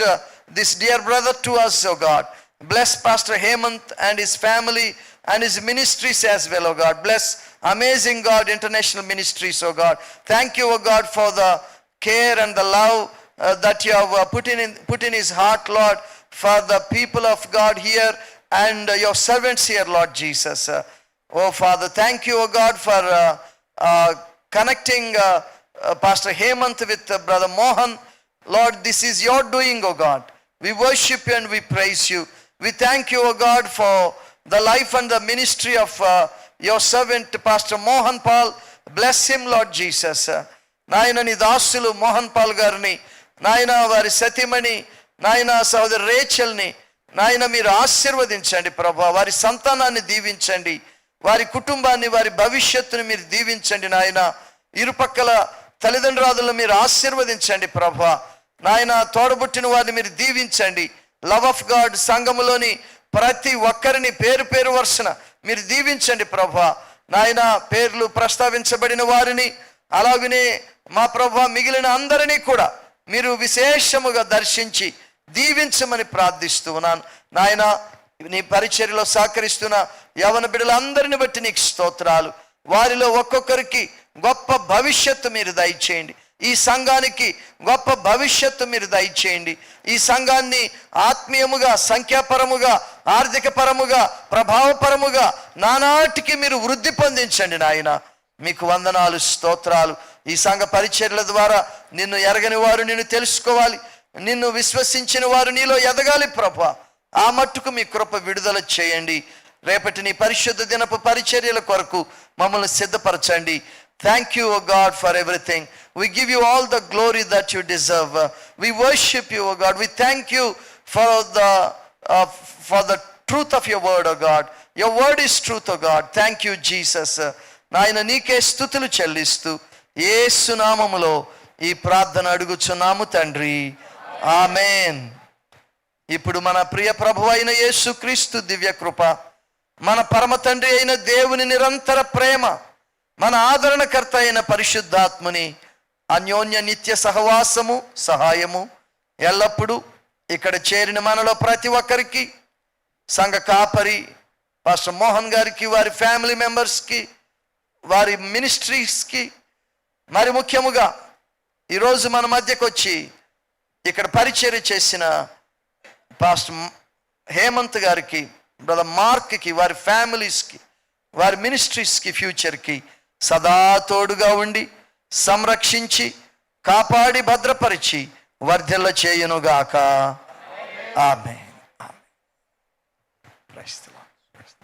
this dear brother to us, O God. Bless Pastor Hemant and his family and his ministries as well, O God. Bless Amazing God International Ministries, O God. Thank you, O God, for the care and the love that you have put in his heart, Lord, for the people of God here and your servants here, Lord Jesus. Oh Father, thank you, O God, for connecting Pastor Hemant with Brother Mohan. Lord, this is your doing, O God. We worship you and we praise you. We thank you, O God, for the life and the ministry of your servant Pastor Mohan Paul. Bless him, Lord Jesus. నాయన నీ దాసులు Mohan Paul గారిని నాయన వారి సతీమణి నాయన సహోదరి రేచల్ని నాయన మీరు ఆశీర్వదించండి ప్రభా. వారి సంతానాన్ని దీవించండి, వారి కుటుంబాన్ని వారి భవిష్యత్తుని మీరు దీవించండి నాయన. ఇరుపక్కల తల్లిదండ్రులను మీరు ఆశీర్వదించండి ప్రభా. నాయన తోడబుట్టిన వారిని మీరు దీవించండి. లవ్ ఆఫ్ గాడ్ సంఘములోని ప్రతి ఒక్కరిని పేరు పేరు వరుసన మీరు దీవించండి ప్రభా. నాయన పేర్లు ప్రస్తావించబడిన వారిని అలాగనే మా ప్రభా మిగిలిన అందరినీ కూడా మీరు విశేషముగా దర్శించి దీవించమని ప్రార్థిస్తూ ఉన్నాను నాయన. నీ పరిచర్యలో సహకరిస్తున్న యవన బిడ్డలందరిని బట్టి నీకు స్తోత్రాలు. వారిలో ఒక్కొక్కరికి గొప్ప భవిష్యత్తు మీరు దయచేయండి. ఈ సంఘానికి గొప్ప భవిష్యత్తు మీరు దయచేయండి. ఈ సంఘాన్ని ఆత్మీయముగా, సంఖ్యాపరముగా, ఆర్థిక పరముగా, ప్రభావపరముగా నానాటికి మీరు వృద్ధి పొందించండి నాయన. మీకు వందనాలు, స్తోత్రాలు. ఈ సంఘ పరిచర్యల ద్వారా నిన్ను ఎరగని వారు నిన్ను తెలుసుకోవాలి, నిన్ను విశ్వసించిన వారు నీలో ఎదగాలి ప్రభా. ఆ మట్టుకు మీ కృప విడుదల చేయండి. రేపటి నీ పరిశుద్ధ దినపు పరిచర్యల కొరకు మమ్మల్ని సిద్ధపరచండి. Thank you, O God, for everything. We give you all the glory that you deserve. We worship you, O God. We thank you for the truth of your word, O God. Your word is truth, O God. Thank you, Jesus. నాయన నీకే స్తుతులు చెల్లిస్తూ యేసు నామములో ఈ ప్రార్థన అడుగుచున్నాము తండ్రి, ఆమేన్. ఇప్పుడు మన ప్రియ ప్రభు అయిన యేసు క్రీస్తు దివ్య కృప, మన పరమ తండ్రి అయిన దేవుని నిరంతర ప్రేమ, మన ఆదరణకర్త అయిన పరిశుద్ధాత్ముని అన్యోన్య నిత్య సహవాసము, సహాయము ఎల్లప్పుడూ ఇక్కడ చేరిన మనలో ప్రతి ఒక్కరికి, సంఘ కాపరి పాస్టర్ మోహన్ గారికి, వారి ఫ్యామిలీ మెంబర్స్కి, వారి మినిస్ట్రీస్కి, మరి ముఖ్యముగా ఈరోజు మన మధ్యకు వచ్చి ఇక్కడ పరిచర్య చేసిన పాస్టర్ హేమంత్ గారికి, బ్రదర్ మార్క్కి, వారి ఫ్యామిలీస్కి, వారి మినిస్ట్రీస్కి, ఫ్యూచర్కి సదా తోడుగా ఉండి సంరక్షించి కాపాడి భద్రపరిచి వర్ధిల్ల చేయునుగాక. ఆమేన్.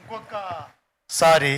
ఇంకొకసారి